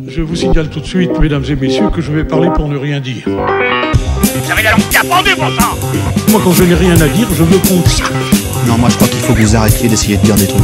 Je vous signale tout de suite, mesdames et messieurs, que je vais parler pour ne rien dire. Vous avez la langue qui a pendu, bon sang. Moi, quand je n'ai rien à dire, je veux qu'on sache. Non, moi je crois qu'il faut que vous arrêtiez d'essayer de dire des trucs.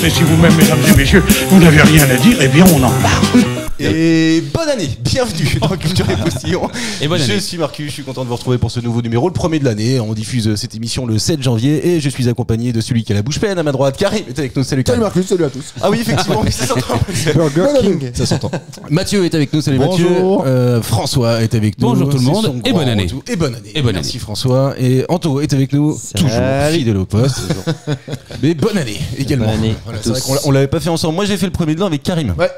Et si vous-même, mesdames et messieurs, vous n'avez rien à dire, eh bien, on en parle. Et bonne année, bienvenue dans Culture et Postillon. Et bonne année. Je suis Marcus, je suis content de vous retrouver pour ce nouveau numéro, le premier de l'année. On diffuse cette émission le 7 janvier et je suis accompagné de celui qui a la bouche pleine à ma droite. Karim est avec nous, salut Karim. Salut Marcus, salut à tous. Ah oui, effectivement, ça s'entend. Burger King. Ça s'entend. Mathieu est avec nous, salut Bonjour. Mathieu. François est avec nous. Bonjour tout le C'est monde, son et grand bonne année. retour. Et bonne année. Et bonne Merci François. Et Anto est avec nous, toujours fidèle au poste. Mais bonne année également. Bonne année Voilà, à c'est vrai tous. qu'on l'avait pas fait ensemble. Moi j'ai fait le premier de l'an avec Karim. Ouais.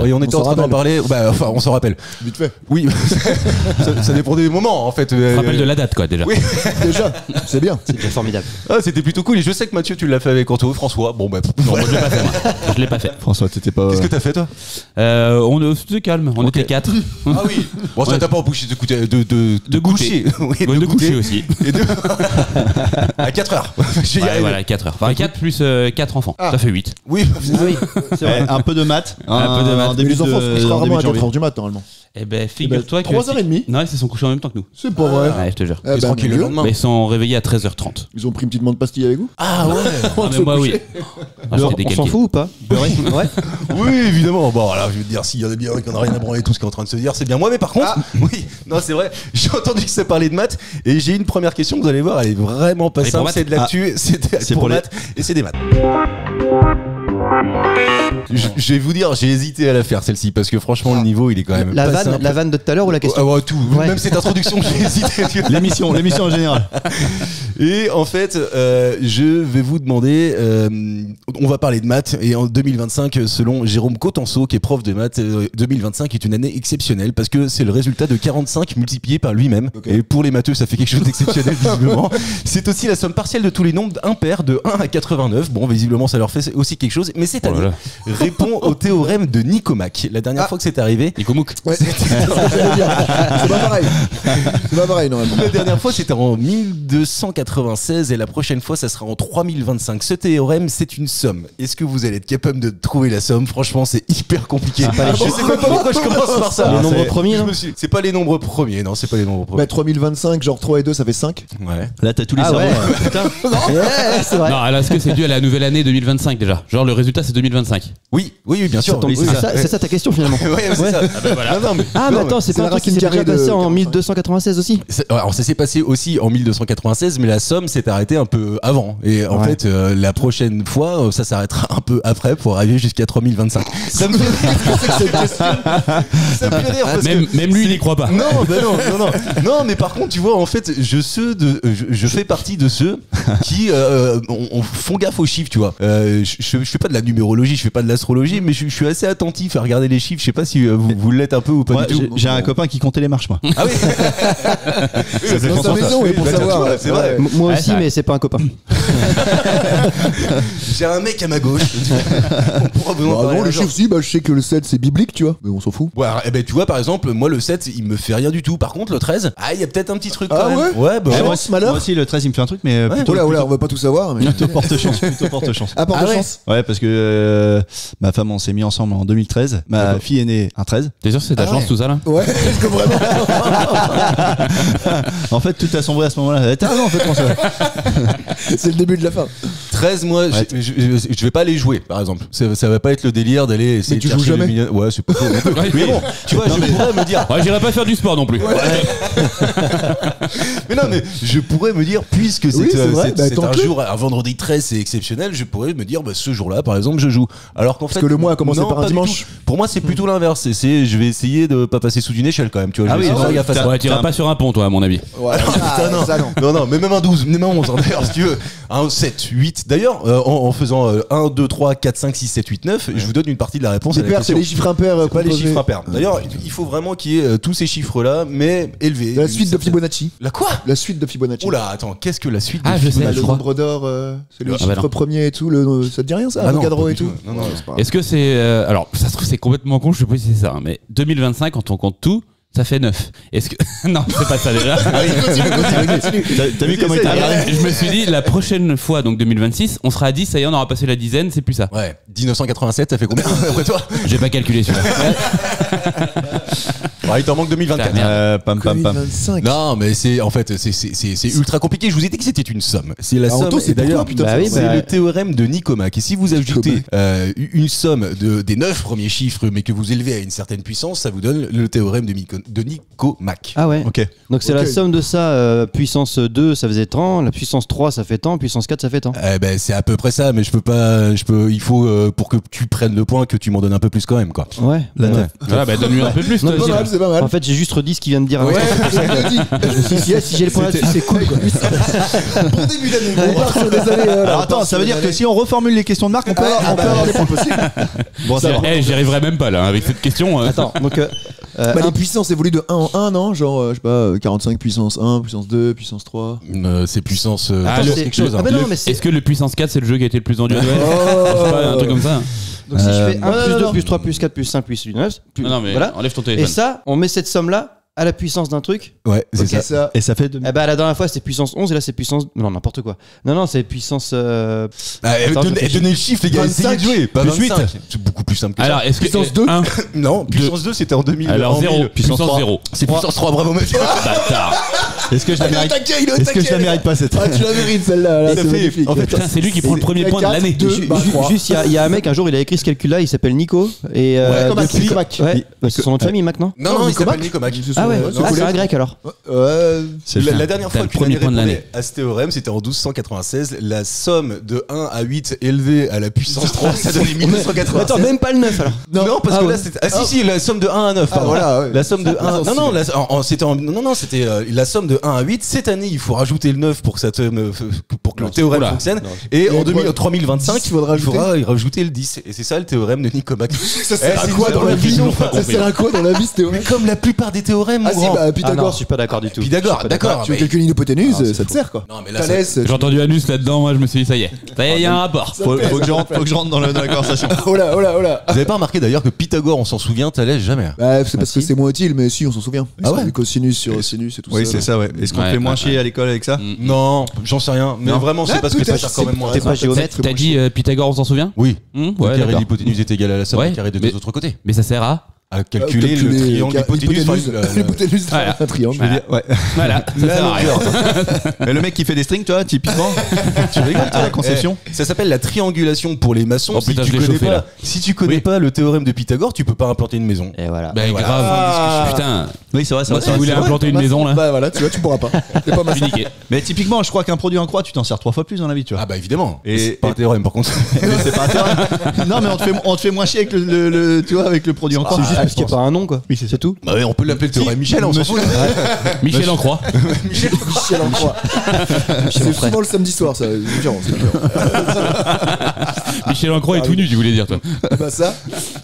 Oui, on était s'en en train d'en rappelle. parler. Bah, enfin, on s'en rappelle. Vite fait. Oui, ça dépend des moments en fait. Je me rappelle de la date, quoi, déjà. Oui. Déjà, c'est bien. C'est déjà formidable. Ah, c'était plutôt cool. Et je sais que Mathieu, tu l'as fait avec Anto, François. Bon, bah. Non, moi, je l'ai pas fait, moi. Je l'ai pas fait. François, t'étais pas. Qu'est-ce que t'as fait toi? C'était calme. On était 4. Ah oui. Bon, ça t'a pas empêché de coucher, de goûter. coucher. Oui, De coucher aussi. Et de... à 4 heures. Je vais y Ouais, arriver. voilà, 4 heures. Enfin, 4 plus 4 enfants. Ça fait 8. Oui. Oui, c'est vrai. Un peu de maths. Un peu de maths. En début Les enfants se couchent en rarement début à de 4h janvier. du mat normalement. Eh ben, figure-toi que. 3h30. Non, ils se sont couchés en même temps que nous. C'est pas vrai. Ouais, je te jure. Eh ben, Tranquille le mieux. lendemain. Mais ils sont réveillés à 13h30. Ils ont pris une petite menthe de pastille avec vous. Ah ouais. Ah, mais moi, oui. Ah, j'étais On s'en décalqué. fout ou pas? Ouais. Oui, évidemment. Bon, alors, je veux te dire, s'il y en a bien un qui en a rien à branler tout ce qui est en train de se dire, c'est bien moi. Mais par contre, oui, non, c'est vrai. J'ai entendu que ça parlait de maths et j'ai une première question. Vous allez voir, elle est vraiment pas Elle est pour simple. maths C'est de l'actu, c'est pour pour les- maths et c'est des maths. Je vais vous dire, j'ai hésité à la faire celle-ci parce que franchement, le niveau, il est quand même La pas simple. vanne de tout à l'heure ou la Ah question? ouais, tout. Ouais. Même cette introduction, j'ai hésité. tu vois. L'émission en général. Et en fait, je vais vous demander, on va parler de maths, et en 2025, selon Jérôme Cotenceau, qui est prof de maths, 2025 est une année exceptionnelle, parce que c'est le résultat de 45 multiplié par lui-même. Et pour les matheux, ça fait quelque chose d'exceptionnel, visiblement. C'est aussi la somme partielle de tous les nombres impairs de 1 à 89. Bon, visiblement, ça leur fait aussi quelque chose, mais cette Oh là année là. répond au théorème de Nicomaque. La dernière fois que c'est arrivé, Nico Mouk. Ouais. C'est ce que j'allais dire. C'est pas pareil. C'est pas pareil normalement. la dernière fois, c'était en 1296 et la prochaine fois, ça sera en 3025. Ce théorème, c'est une somme. Est-ce que vous allez être capable de trouver la somme? Franchement, c'est hyper compliqué. Je sais même pas pourquoi je commence par ça. Les Alors, nombres c'est- premiers, je non me suis- C'est pas les nombres premiers, non, c'est pas les nombres premiers. Bah 3025, genre 3 et 2, ça fait 5. Ouais. Là, t'as tous les Ah cerveaux. ouais, putain. Ouais, c'est vrai. Non, alors est-ce que c'est dû à la nouvelle année 2025 déjà? Genre le résultat c'est 2025. Oui, bien sûr. Donc, oui, c'est ça ta question finalement. Ouais, c'est ça. Non, non, mais, Ah, mais non, attends, c'est c'est pas la un truc qui racine s'est déjà carrée de passé en 45. 1296 aussi? Alors ça s'est passé aussi en 1296, mais la somme s'est arrêtée un peu avant. Et en Ouais. fait, la prochaine fois, ça s'arrêtera un peu après pour arriver jusqu'à 3025. Ça me fait rire cette question. Ça me fait rire parce que Même lui il n'y croit pas. non, bah non. Non, mais par contre, tu vois, en fait, je fais partie de ceux qui font gaffe aux chiffres, tu vois. Je fais pas de la numérologie, je fais pas de l'astrologie, mais je suis assez attentif à regarder les chiffres. Je sais pas si vous l'êtes un peu ou pas Moi, du tout. j'ai un copain qui comptait les marches, moi. Ah oui. C'est dans sa maison, et pour Bah, tiens, savoir. tu vois, c'est vrai. Moi Ouais, aussi, ça- mais c'est pas un copain. J'ai un mec à ma gauche. On pourra vous en Bah, parler non, un les jour. chiffres, si, bah je sais que le 7 c'est biblique, tu vois, mais on s'en fout. Ouais, alors, eh ben, tu vois, par exemple, moi, le 7, il me fait rien du tout. Par contre, le 13, il y a peut-être un petit truc Ah quand même. ouais Ouais, bah, Ouais, ouais. moi, malheur. moi aussi, le 13, il me fait un truc, mais plutôt, Oh là, plutôt, on va pas tout savoir, mais. plutôt porte-chance. Plutôt porte-chance. Apporte Ah de ouais. chance. Ouais, parce que ma femme, on s'est mis ensemble en 2013. Ma fille est née un 13. T'es sûr que c'est ta Ah chance ouais. tout ça là? Ouais, est-ce que vraiment. En fait, tout a sombré à ce moment-là. T'as raison, en fait, François. C'est le début de la fin. 13, moi, je vais pas aller jouer, par exemple. Ça va pas être le délire d'aller essayer tu de joues chercher jamais le million. Ouais, c'est pas faux. Ouais, Mais bon, tu vois, je pourrais me dire. Ouais, j'irai pas faire du sport non plus. Mais non, mais je pourrais me dire, puisque Oui, c'est vrai, c'est bah, c'est un tente-le. jour, un vendredi 13, c'est exceptionnel, je pourrais me dire, bah, ce jour-là, par exemple, je joue. Alors qu'en fait. que le mois a commencé non, par un pas du dimanche. tout. Pour moi, c'est plutôt l'inverse. Je vais essayer de pas passer sous une échelle quand même, tu vois. Ah Je vais oui, essayer de ouais, faire gaffe à ça. Ouais, t'iras pas sur un pont toi à mon avis. Ouais, Putain, non. ça non. Non, mais même un 12, même un 11, hein, d'ailleurs, si tu veux. Un 7, 8. D'ailleurs, en faisant 1, 2, 3, 4, 5, 6, 7, 8, 9, je vous donne une partie de la réponse à Les la pairs, c'est question. les chiffres impairs. C'est pas les composés. chiffres impairs. D'ailleurs, il faut vraiment qu'il y ait tous ces chiffres-là, mais élevés. La suite de Certaine- Fibonacci. La quoi? La suite de Fibonacci. Oula, attends, qu'est-ce que la suite Ah, de je sais, Fibonacci? je Le crois. nombre d'or, c'est le Ah bah chiffre non. premier et tout. Ça te dit rien ça? Ah non, Avogadro pas et du tout. tout. Non, non, c'est pas grave. Est-ce que c'est alors ça se trouve c'est complètement con, je sais pas si c'est ça, hein, mais 2025 quand on compte tout, Ça fait 9. Est-ce que. Non, c'est pas ça déjà. T'as vu comment il t'a regardé? Je me suis dit, la prochaine fois, donc 2026, on sera à 10, ça y est, on aura passé la dizaine, c'est plus ça. Ouais, 1987, ça fait combien après toi? J'ai pas calculé celui-là. Ouais, il t'en manque 2024. Pam pam pam. 2025. Non, mais c'est en fait c'est ultra compliqué. Je vous ai dit que c'était une somme. C'est la somme. Anto, c'est et d'ailleurs, pour toi, putain, bah oui, c'est bah, le théorème de Nicomaque. Et si vous ajoutez une somme des 9 premiers chiffres, mais que vous élevez à une certaine puissance, ça vous donne le théorème de Nicomaque. Ah ouais. Ok. Donc c'est la somme de ça, puissance 2 ça faisait tant, la puissance 3 ça fait tant, puissance 4 ça fait tant. Ben c'est à peu près ça, mais il faut pour que tu prennes le point que tu m'en donnes un peu plus quand même quoi. Ouais. Voilà, bah donne-lui un peu plus, Non, toi, Pas dis-le. mal, c'est pas mal. En fait j'ai juste redit ce qu'il vient de dire. Ouais, c'est ce qu'il a dit. Si j'ai le point là-dessus c'est cool quoi. Bon début d'année. On part sur des années. Alors attends, ça veut dire que si on reformule les questions de Marc, on peut avoir des points possibles. Bon, ça va. J'y arriverai même pas là, avec cette question. Attends, donc Les puissances évoluent de 1 en 1, non? Genre, je sais pas, 45 puissance 1, puissance 2, puissance 3. C'est puissance. Ah, attends, le- c'est quelque chose. Ah hein. bah non mais c'est. Est-ce que le puissance 4, c'est le jeu qui a été le plus vendu à Noël? Je sais pas, un truc comme ça. Donc si je fais 1 non, plus non, 2 non. plus 3 plus 4 plus 5 plus 9 plus. Non, non, mais Voilà. enlève ton Et téléphone. ça, on met cette somme là à la puissance d'un truc. Ouais, c'est Ok, ça. ça. Et ça fait 2. Eh bah la dernière fois c'était puissance 11 et là c'est puissance. Non, n'importe quoi. Non, c'est puissance. Attends, Donnez le chiffre les gars, essayez de jouer. Pas Plus 25. C'est beaucoup plus simple que ça. Alors, est-ce que. Puissance 2? Non, puissance 2 c'était en 2000. Alors en 0, 1000. puissance 0. C'est puissance 3, bravo monsieur. Bâtard. Est-ce que je la mérite? Il est au Est-ce que je la taquet, mérite pas cette? Ah, tu la mérites celle-là. Là, Ça c'est fait- magnifique. en fait, Putain, c'est lui qui prend le premier point de 4, l'année. 2, bah, 3. Juste, il y a un mec, un jour, il a écrit ce calcul-là, il s'appelle Nico. Et, Nicomac, depuis- Nicomac. Ouais, bah, c'est son nom de famille maintenant. Non, il s'appelle Nicomac. Ah ouais, son c'est collègue. un grec alors. C'est La dernière T'as fois le qu'une premier année point de répondait l'année. à ce théorème, c'était en 1296. La somme de 1 à 8 élevée à la puissance 3, ça donnait 1996. Attends, même pas le 9 alors. Non, parce Ah que ouais. là c'était. Ah si, la somme de 1 à 9. Ah pardon. voilà, ouais. La somme de 1. Ah, Non, non, c'était c'était la somme de 1 à 8. Cette année, il faut rajouter le 9 pour que, pour que le théorème oula. fonctionne. Et en quoi 3025, 10, il faudra il faudra y rajouter le 10. Et c'est ça le théorème de Nicomac. Ça sert à c'est quoi une dans la vie? toujours pas Ça compris. sert à quoi dans la vie, ce théorème? Comme la plupart des théorèmes, Ah mon si, grand. bah Ah non, Pythagore. je suis pas d'accord du tout. Pythagore, d'accord. Tu veux mais- calculer une hypoténuse, c'est ça te sert quoi. Non, mais là, ça- Thalès, J'ai entendu Anus là-dedans, moi je me suis dit, ça y est. Ça y est, il y a un rapport. Faut que je rentre dans la conversation. Oh là, oh là, oh là. Vous avez pas remarqué d'ailleurs que Pythagore, on s'en souvient, Thalès jamais. Bah, c'est parce que c'est moins utile, mais si, on s'en souvient. Ah ouais Du cosinus sur sinus et tout ça. Oui, c'est ça, ouais. Est-ce qu'on Ouais, fait moins ouais, chier à l'école avec ça? Non, j'en sais rien. Mais Non. vraiment, c'est Ah, parce que ça peut-être, sert quand même moins. T'es pas géomètre. T'as dit Pythagore, on s'en souvient? Oui. Ouais, Le carré de d'accord. l'hypoténuse est égal à la somme Ouais, du carré des mais- deux autres côtés. Mais ça sert à. À calculer le triangle hypoténuse. L'hypoténuse Voilà. un triangle. Voilà. Ouais. Voilà, ça sert à rien. Mais le mec qui fait des strings, toi, typiquement, tu rigoles, toi, la conception? Ça s'appelle la triangulation pour les maçons. Oh, putain, je l'ai chauffé, là. Si tu connais Oui. pas le théorème de Pythagore, tu peux pas implanter une maison. Et voilà. Bah voilà. grave. Putain. Oui, c'est vrai, c'est Moi, vrai. si vous voulez implanter une maison là, Bah voilà, tu vois, tu pourras pas. T'es pas je mal. suis niqué. Mais typiquement, je crois qu'un produit en croix, tu t'en sers 3 fois plus dans la vie, tu vois. Ah bah évidemment. Et- C'est pas un théorème par contre. Mais c'est pas intéressant. Non, mais on te fait moins chier avec tu vois, avec le produit en croix. C'est juste parce qu'il n'y a pas un nom quoi. Oui, c'est tout. Bah ouais, on peut l'appeler le théorème Michel, on s'en fout. Michel en croix. Michel en croix. C'est souvent le samedi soir, ça. C'est différent, c'est différent. Michel en croix est tout nu, tu voulais dire toi. Bah ça.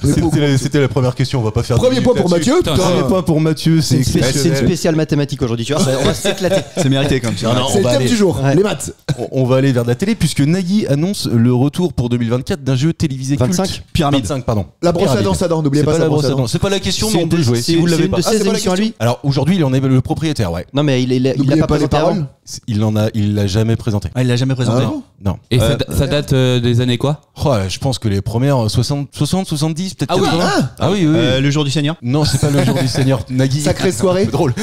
on est pas au courant. C'était la première question, on va pas faire. Premier point pour Mathieu. Putain, putain. Premier point pour Mathieu, c'est C'est une exceptionnel. spéciale mathématique aujourd'hui, tu vois. On va s'éclater. C'est mérité comme ça. Non, non, C'est on le va thème aller- du jour, Ouais. les maths. On va aller vers de la télé puisque Nagui annonce le retour pour 2024 d'un jeu télévisé 25? culte. Pyramide. 25, pardon. La brosse à Pyramide. dents, ça dent, n'oubliez C'est pas pas ça. la brosse à dents. C'est pas la question, mais on peut le jouer. Si vous l'avez une pas. de Ah, c'est ses pas la émissions à lui. Alors aujourd'hui, il en est le propriétaire, ouais. Non mais il a N'oubliez pas pas les présenté avant. paroles. Il l'a jamais présenté. Ah, il l'a jamais présenté. Ah bon Non. Et ça date des années quoi? Oh, je pense que les premières 60, 70, peut-être Ah oui. 80. Ah oui, oui. oui. Le jour du Seigneur. Non, c'est pas le jour du Seigneur. Nagui. Sacrée soirée. C'est drôle.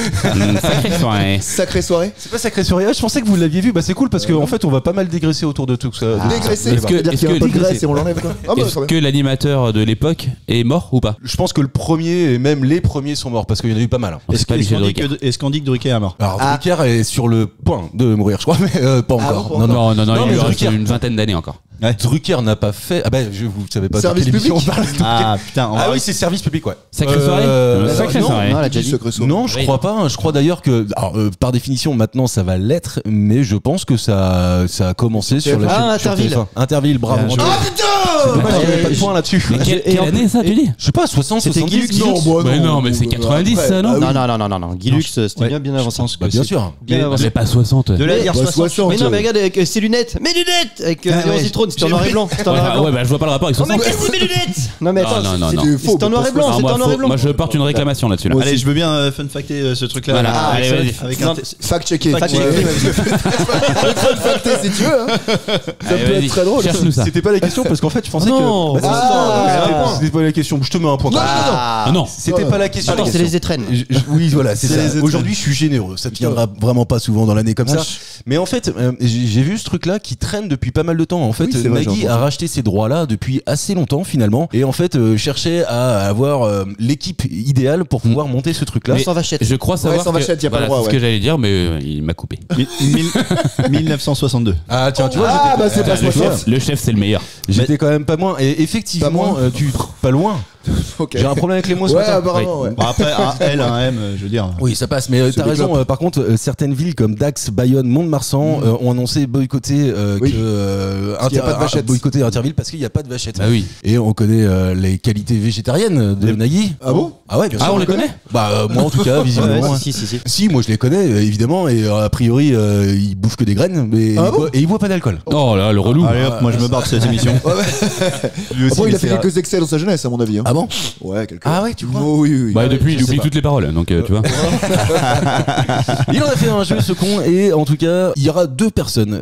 Sacré soirée. Sacrée soirée. C'est pas Sacré Soirée. Ah, je pensais que vous l'aviez vu. Bah c'est cool parce qu'en fait, on va pas mal dégraisser autour de tout ça. Dégraisser. Est-ce que- C'est-à-dire qu'il y a un est-ce peu de que- graisse et on l'enlève quoi. Ah bah Est-ce très que bien. l'animateur de l'époque est mort ou pas? Je pense que le premier et même les premiers sont morts parce qu'il y en a eu pas mal. C'est pas Michel Drucker. Est-ce qu'on dit que Drucker est mort? Alors Ah. Drucker est sur le point de mourir, je crois, mais pas encore. bon, non, Non, non, Non, il mais lui reste Drucker- une vingtaine d'années encore. Drucker n'a pas fait. Ah bah, vous savez pas. Service sur quelle émission public. on parle. Ah putain, on Ah va- oui, c'est service public, ouais. Sacrée soirée Sacrée non, soirée. Non, elle a déjà dit. Sacrée soirée. Non, je Oui. crois pas. Hein. Je crois d'ailleurs que, alors, par définition, maintenant, ça va l'être, mais je pense que ça a commencé sur la Ah, chaîne. sur Interville. TF1. Interville, bravo. Bien joué. Ah putain. Dommage qu'il y avait pas de Et- point là-dessus. Mais quelle année ça, tu dis? Je sais pas, 60, C'était 70. Guy Lux. Non, bah Mais non, mais c'est 90 ça, non? Non, non, non, non, non. Guy Lux, c'était Ouais, bien avant je ça. pense que Bah, bien c'est- sûr. Bien avant ça. Mais pas 60. De la Mais- dire Bah, 60. 60. Mais non, mais regarde avec ses lunettes, mes lunettes avec Ah, Léon ouais. Zitrone, C'était en noir et blanc. C'était en noir et blanc. Ouais, bah je vois pas le rapport avec 60. Non, mais attends, non. C'était faux. c'était en noir et blanc. Ah, C'était en noir et blanc. moi je porte une réclamation là-dessus. Là. Allez, je veux bien fun facter ce truc-là. Voilà. Allez, vas-y. Avec Non, un Fact-checker. Fact-checker. Fact-checker si tu veux. Hein. Ça Allez, peut vas-y. être très drôle. Cherche-nous ça. C'était pas la question parce qu'en fait, je pensais non. que. C'était pas la question. Je te mets un point. Ah non. C'était pas la question. Attends, c'est les étrennes. Oui, voilà, c'est C'est ça. les étrennes. Aujourd'hui, je suis généreux. Ça ne viendra vraiment pas souvent dans l'année comme ça. Mais en fait, j'ai vu ce truc-là qui traîne depuis pas mal de temps. En fait, Oui, c'est vrai, Nagui j'ai a entendu. racheté ces droits-là depuis assez longtemps finalement. Et en fait, cherchait à avoir l'équipe idéale pour pouvoir monter ce truc-là. Mais sans vachette. Je crois savoir. sans que- vachette, y a pas le voilà, droit, c'est ce ouais. que j'allais dire, mais il m'a coupé. 1962. Ah tiens, tu vois, Ah, bah c'est pas Le ce chef, le chef, c'est le meilleur. j'étais quand même pas moins. Et effectivement, Pas moins pas loin. Ok. J'ai un problème avec les mots ce Ouais, matin. apparemment, ouais. Bon, après, un L, un M, je veux dire. Oui, ça passe. Mais t'as des raison. clopes. Par contre, certaines villes comme Dax, Bayonne, Mont-de-Marsan ont annoncé boycotter Oui. que Parce qu'il y a pas de vachette. boycotter Interville parce qu'il n'y a pas de vachette. Bah oui. Et on connaît les qualités végétariennes de Nagui. Ah bon? Ah ouais, bien sûr. Ah, on les connaît. Bah moi en tout cas, Ouais, visiblement. ouais, si. Si, moi je les connais évidemment et a priori il bouffe que des graines mais Ah bon il boit pas d'alcool. Oh là, le relou. Allez hop, moi je me barre de cette émission. Lui aussi, Après, il a c'est fait quelques excès dans sa jeunesse, à mon avis. Hein. Ah bon? Ouais, quelques. Ah ouais, tu crois? Oh, oui, oui. Bah depuis, il je sais oublie pas. toutes les paroles, donc tu vois. Il en a fait un jeu ce con et en tout cas il y aura deux personnes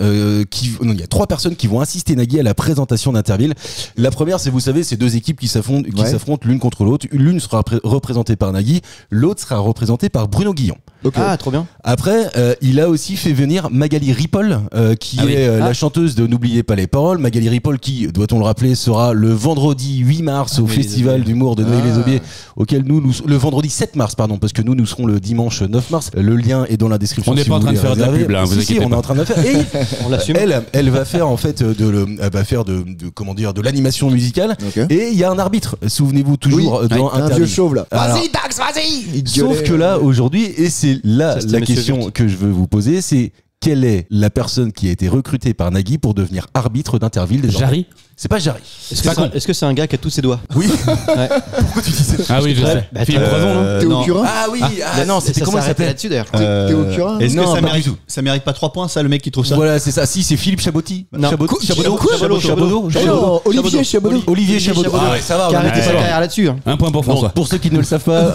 il y a trois personnes qui vont assister Nagui à la présentation d'Interville. La première c'est vous savez c'est deux équipes qui s'affrontent l'une contre l'autre. L'une sera représentée par Nagui, l'autre sera représentée par Bruno Guillon. Ok. Ah, trop bien. Après, il a aussi fait venir Magali Ripoll, qui Ah oui. est la chanteuse de N'oubliez pas les paroles. Magali Ripoll, qui, doit-on le rappeler, sera le vendredi 8 mars au Festival d'humour de Neuilly-les-Aubiers, auquel nous le vendredi 7 mars, pardon, parce que nous serons le dimanche 9 mars. Le lien est dans la description. On n'est si pas en vous train de voulez faire de la réserver. pub, là, vous Si, inquiétez on est pas. en train de la faire. Et On l'assume. elle va faire en fait comment dire, de l'animation musicale. Ok. Et il y a un arbitre. Souvenez-vous toujours Oui, dans un Interville. vieux chauve là. Alors, Dax, vas-y! Il sauf gueulait, que là, aujourd'hui, et c'est là Ça, c'était la Monsieur question Vert. que je veux vous poser, c'est quelle est la personne qui a été recrutée par Nagui pour devenir arbitre d'Interville désormais? Jarry. C'est pas Jarry. Est-ce que c'est un gars qui a tous ses doigts? Oui. Ouais. Pourquoi tu dis ça? Ah oui, je sais. Bah, Philippe Croison, non Théo non. Curin. Ah oui, non, c'était Ça comment il s'est arrêté s'appelait? là-dessus d'ailleurs. Théo Curin. Est-ce que Non, ça pas mérite, du tout. ça mérite pas 3 points, ça, le mec qui trouve ça? Voilà, c'est ça. Si, c'est Philippe Chabotti. Non. Chabaudot. Non, Olivier Chabaudot. Olivier Chabaudot. Ah ouais, ça va. Qui a on est arrêté sa d'accord. carrière là-dessus. Hein. Un point pour Bon, François. pour ceux qui ne le savent pas,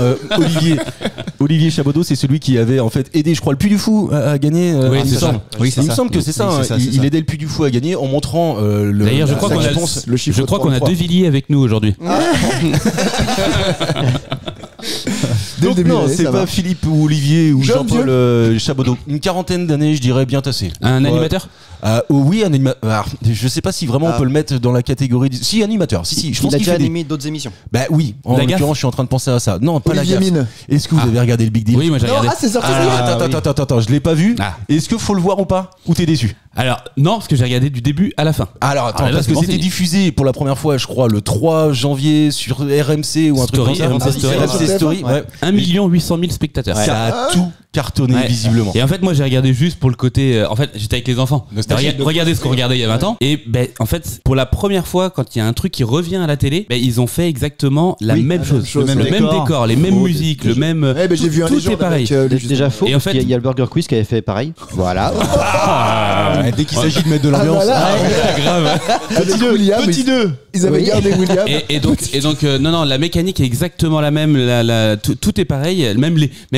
Olivier Chabaudot, c'est celui qui avait en fait aidé, je crois, le Puy du Fou à gagner. Oui, il me c'est ça. semble. Oui, c'est Il me ça. semble que c'est ça. Oui, hein. c'est ça, c'est Il ça. aidait le Puy du Fou à gagner en montrant le. D'ailleurs, je crois la qu'on a, réponse. Le chiffre je crois qu'on a 33. deux Villiers avec nous aujourd'hui. Dès le Donc début de non, l'année, c'est ça pas va. Philippe ou Olivier ou Jeune, Jean-Paul Chabaudot. Une quarantaine d'années, je dirais bien tassé. Un Ouais. animateur. Oui, un animateur. Je sais pas si vraiment on peut le mettre dans la catégorie. Si, animateur. Si, je pense Il a qu'il déjà fait des. animé d'autres émissions. Bah oui, en La Gaffe. l'occurrence, je suis en train de penser à ça. Non, pas Olivier la gaffe. Mine. Est-ce que vous avez regardé le Big Deal? Oui, moi j'ai Non, regardé. c'est sorti. Attends, je l'ai pas vu. Ah. Est-ce qu'il faut le voir ou pas? Ou t'es déçu? Alors non, parce que j'ai regardé du début à la fin. Alors attends, Ah, là, parce c'est que bon c'était signe. diffusé pour la première fois, je crois, le 3 janvier sur RMC ou un truc Story, comme ça. RMC Story. RMC Story, ouais. 1 800 000 spectateurs. Ça a tout cartonné Ouais. visiblement. Et en fait, moi, j'ai regardé juste pour le côté. En fait, j'étais avec les enfants. Nostalgie. Regardez ce qu'on regardait il y a 20 ans. Et ben, en fait, pour la première fois, quand il y a un truc qui revient à la télé, ben, ils ont fait exactement la même chose. chose, Le ouais. même décor, les mêmes Oh, musiques, le même. Eh ben, j'ai vu un tout est légende pareil. avec, lui, Déjà faux. Et en fait- il y a le Burger Quiz qui avait fait pareil. Voilà. Dès qu'il s'agit de mettre de l'ambiance. Ah, voilà. grave. Avec William. Petit 2. Ils avaient Oui. gardé William. Et donc non, la mécanique est exactement la même. Tout est pareil. Même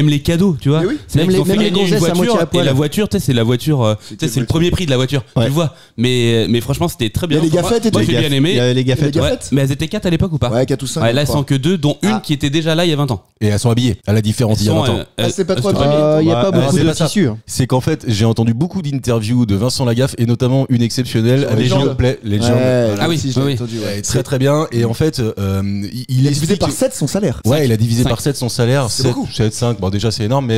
les cadeaux, tu vois. Mais oui. C'est Même qu'ils les- ont fait même les gagner une gonzesses à moitié voiture. à poil. Et la voiture, tu sais, c'est la voiture. Tu sais, c'est le premier prix de la voiture. Tu Ouais. le vois. Mais franchement, c'était très Il y bien. a les gaffettes et Moi, tout. j'ai bien Il y aimé. avait les gaffettes. Les Ouais. gaffettes. Mais elles étaient 4 à l'époque ou pas? Ouais, 4 ou 5. Ouais, là, elles sont que 2, dont une qui était déjà là il y a 20 ans. Et elles sont habillées, à la différence d'il y a 20 ans. c'est pas trop elles sont habillées. habillées. Il n'y a pas Ouais, beaucoup c'est de pas ça. tissu. C'est qu'en fait, j'ai entendu beaucoup d'interviews de Vincent Lagaffe et notamment une exceptionnelle avec Légende. Jean Play, Legend. Ouais, Ah oui, si, je l'ai oui. entendu, ouais. Ouais, très très bien. Et en fait, il Il a divisé explique. par 7 son salaire. Ouais, il a divisé 5. par 7 son salaire. C'est 7, beaucoup. 7, 5. Bon, déjà, c'est énorme,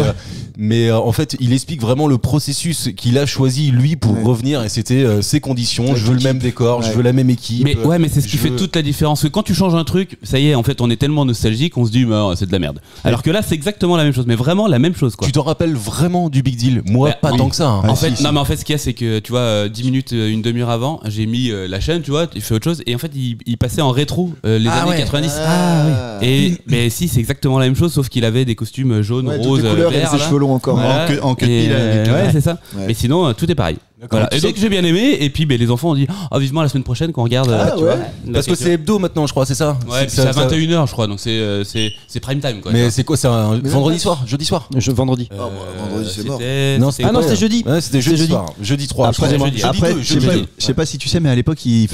mais en fait, il explique vraiment le processus qu'il a choisi, lui, pour Ouais. revenir. Et c'était ses conditions. Cette Je veux le équipe. même décor, je Ouais. veux la même équipe. Mais ouais, mais c'est ce qui je fait veux- toute la différence. Parce que quand tu changes un truc, ça y est, en fait, on est tellement nostalgique, on se dit, bah, c'est de la merde. Alors que là, c'est exactement la même chose, mais vraiment la même chose, quoi. Tu t'en rappelles vraiment du Big Deal? Moi, Bah, pas oui. tant que ça. hein. En Ah, fait, si. non, mais en fait, ce qu'il y a, c'est que tu vois, 10 minutes, une demi-heure avant, j'ai mis la chaîne, tu vois, il fait autre chose, et en fait, il passait en rétro les Ah années ouais. 90. Ah, oui. Et mais si, c'est exactement la même chose, sauf qu'il avait des costumes jaunes, Ouais, toutes roses, les couleurs, il verts. avait ses là. cheveux longs encore. Voilà. En queue de Et, pile avec, ouais, c'est ça. Ouais. Mais sinon, tout est pareil. Voilà. Et donc j'ai bien aimé, et puis les enfants ont dit vivement la semaine prochaine qu'on regarde. Tu vois, Parce que c'est hebdo maintenant, je crois, c'est ça. Ouais, c'est à 21h, je crois, donc c'est prime time quoi. Mais c'est quoi, c'est un vendredi soir, jeudi soir? Vendredi. Vendredi, c'est mort. Non, c'était jeudi. Ouais, c'était jeudi soir. Jeudi 3. Après, je sais pas si tu sais, mais à l'époque, il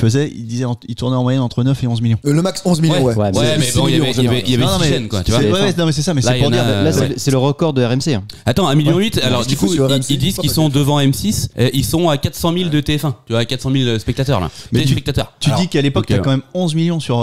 tournait en moyenne entre 9 et 11 millions. Le max 11 millions, ouais. Ouais, mais bon, il y avait 6 chaînes quoi, tu vois. Non, mais c'est ça, mais c'est pour dire. Là, c'est le record de RMC. Attends, 1,8 million. Alors du coup, ils disent qu'ils sont devant M6. Ils sont à 400 000 de TF1. Tu vois, 400 000 spectateurs là. Mais spectateurs. Tu dis qu'à l'époque, t'as quand même 11 millions sur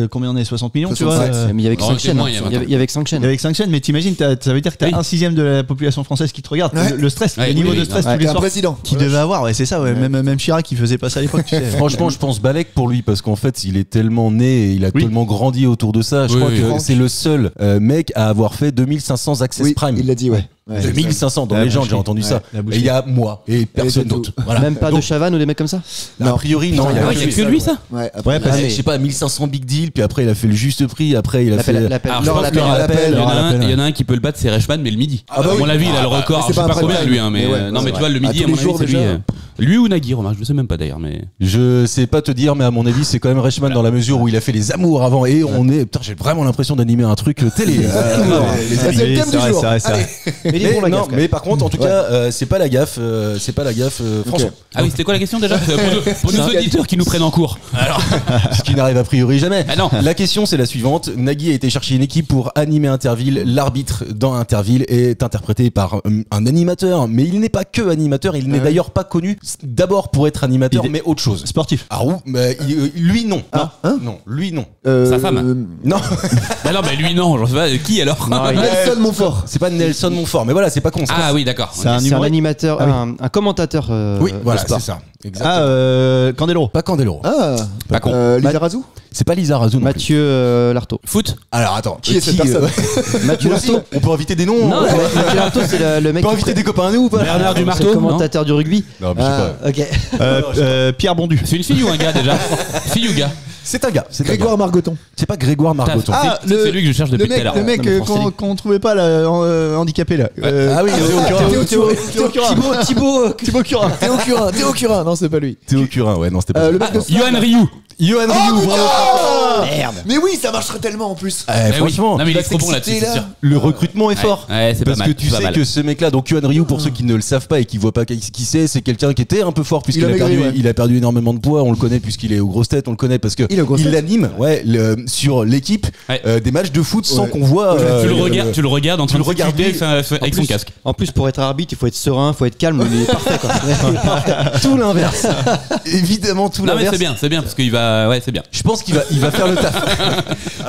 combien on est, 60 millions, tu vois. Mais il y avait que 5 chaînes. Il y avait que 5 chaînes. Avec 5 chaînes, mais t'imagines, ça veut dire que t'as 1/6 de la population française qui te regarde. Le stress, le niveau de stress tous les Un soirs président. qui devait avoir, ouais, c'est ça, ouais. Même Chirac qui faisait pas ça à l'époque, tu sais. Franchement, je pense Balek pour lui, parce qu'en fait, il est tellement né et il a tellement grandi autour de ça. Je crois que c'est le seul mec à avoir fait 2500 Access Prime. Il l'a dit, ouais. 2500 dans les gens, j'ai entendu ça. Et il y a moi et personne d'autre. Voilà. Même pas de Chavannes ou des mecs comme ça? A priori, non. Il y a que lui ça. Ouais, Je sais pas, 1500 Big Deal, puis après il a fait le juste prix, après il a fait l'appel. Il y en a un qui peut le battre, c'est Reichmann, mais le midi. À mon avis, il a le record. Je sais pas combien lui, mais non, mais tu vois, le midi, à mon avis, c'est lui. Lui ou Nagui, remarque, je sais même pas d'ailleurs, mais. Je sais pas te dire, mais à mon avis, c'est quand même Reichmann dans la mesure où il a fait les amours avant et on est. Putain, j'ai vraiment l'impression d'animer un truc télé. C'est le thème du jour. Mais par contre, en tout cas, c'est pas la gaffe, François. Ah oui, c'était quoi la question déjà? Pour nos auditeurs qui nous prennent en cours. Alors, ce qui n'arrive a priori jamais. Ah non. La question c'est la suivante. Nagui a été chercher une équipe pour animer Interville. L'arbitre dans Interville est interprété par un animateur, mais il n'est pas que animateur. Il n'est d'ailleurs pas connu d'abord pour être animateur, mais autre chose. Sportif. Ah oui, lui non. Non, lui non. Sa femme. Non. Bah non, mais lui non. Je sais pas qui alors. Nelson Montfort. C'est pas Nelson Montfort, mais voilà, c'est pas con. Ah oui, d'accord. C'est un animateur, un commentateur. Oui, voilà, c'est ça. Exactement. Candeloro. Pas Candeloro. Pas con. Lisa Razou. C'est pas Lisa Razou. Mathieu Lartaud. Foot. Alors attends. Qui est cette personne? Mathieu Lartaud. On peut inviter des noms. Non, Mathieu Lartaud, c'est le mec. On peut inviter des copains à nous ou pas? Bernard C'est Dumarteau. le commentateur du rugby. Non, mais je sais pas. Ok. Pierre Bondu. C'est une fille ou un gars déjà? Fille ou gars? C'est un gars. Grégoire Margoton. C'est pas Grégoire Margoton. C'est lui que je cherche depuis tout à l'heure. Le mec qu'on trouvait pas là, handicapé là. Ah oui, Thibaut Curin. Théo Curin. Non, c'est pas lui. Théo Curin, ouais, non, c'était pas. Le mec de Yohan Ryu. Yohan Ryu, Merde. Mais oui, ça marcherait tellement en plus. franchement, Non mais il est trop bon là-dessus, c'est sûr. le recrutement est fort. Ouais, c'est pas Parce mal. que tu sais que ce mec-là, donc Yohan Ryu, pour ceux qui ne le savent pas et qui voient pas qui c'est quelqu'un qui était un peu fort puisqu'il a perdu énormément de poids. On le connaît puisqu'il est aux grosses têtes, on le connaît parce que il anime, sur l'équipe des matchs de foot sans qu'on voit. Tu le regardes en train de regarder avec son casque. En plus, pour être arbitre, il faut être serein, il faut être calme. Il est parfait, quoi. Tout l'inverse. Évidemment, tout Non mais l'inverse. c'est bien parce qu'il va, ouais, c'est bien. Je pense qu'il va faire le taf.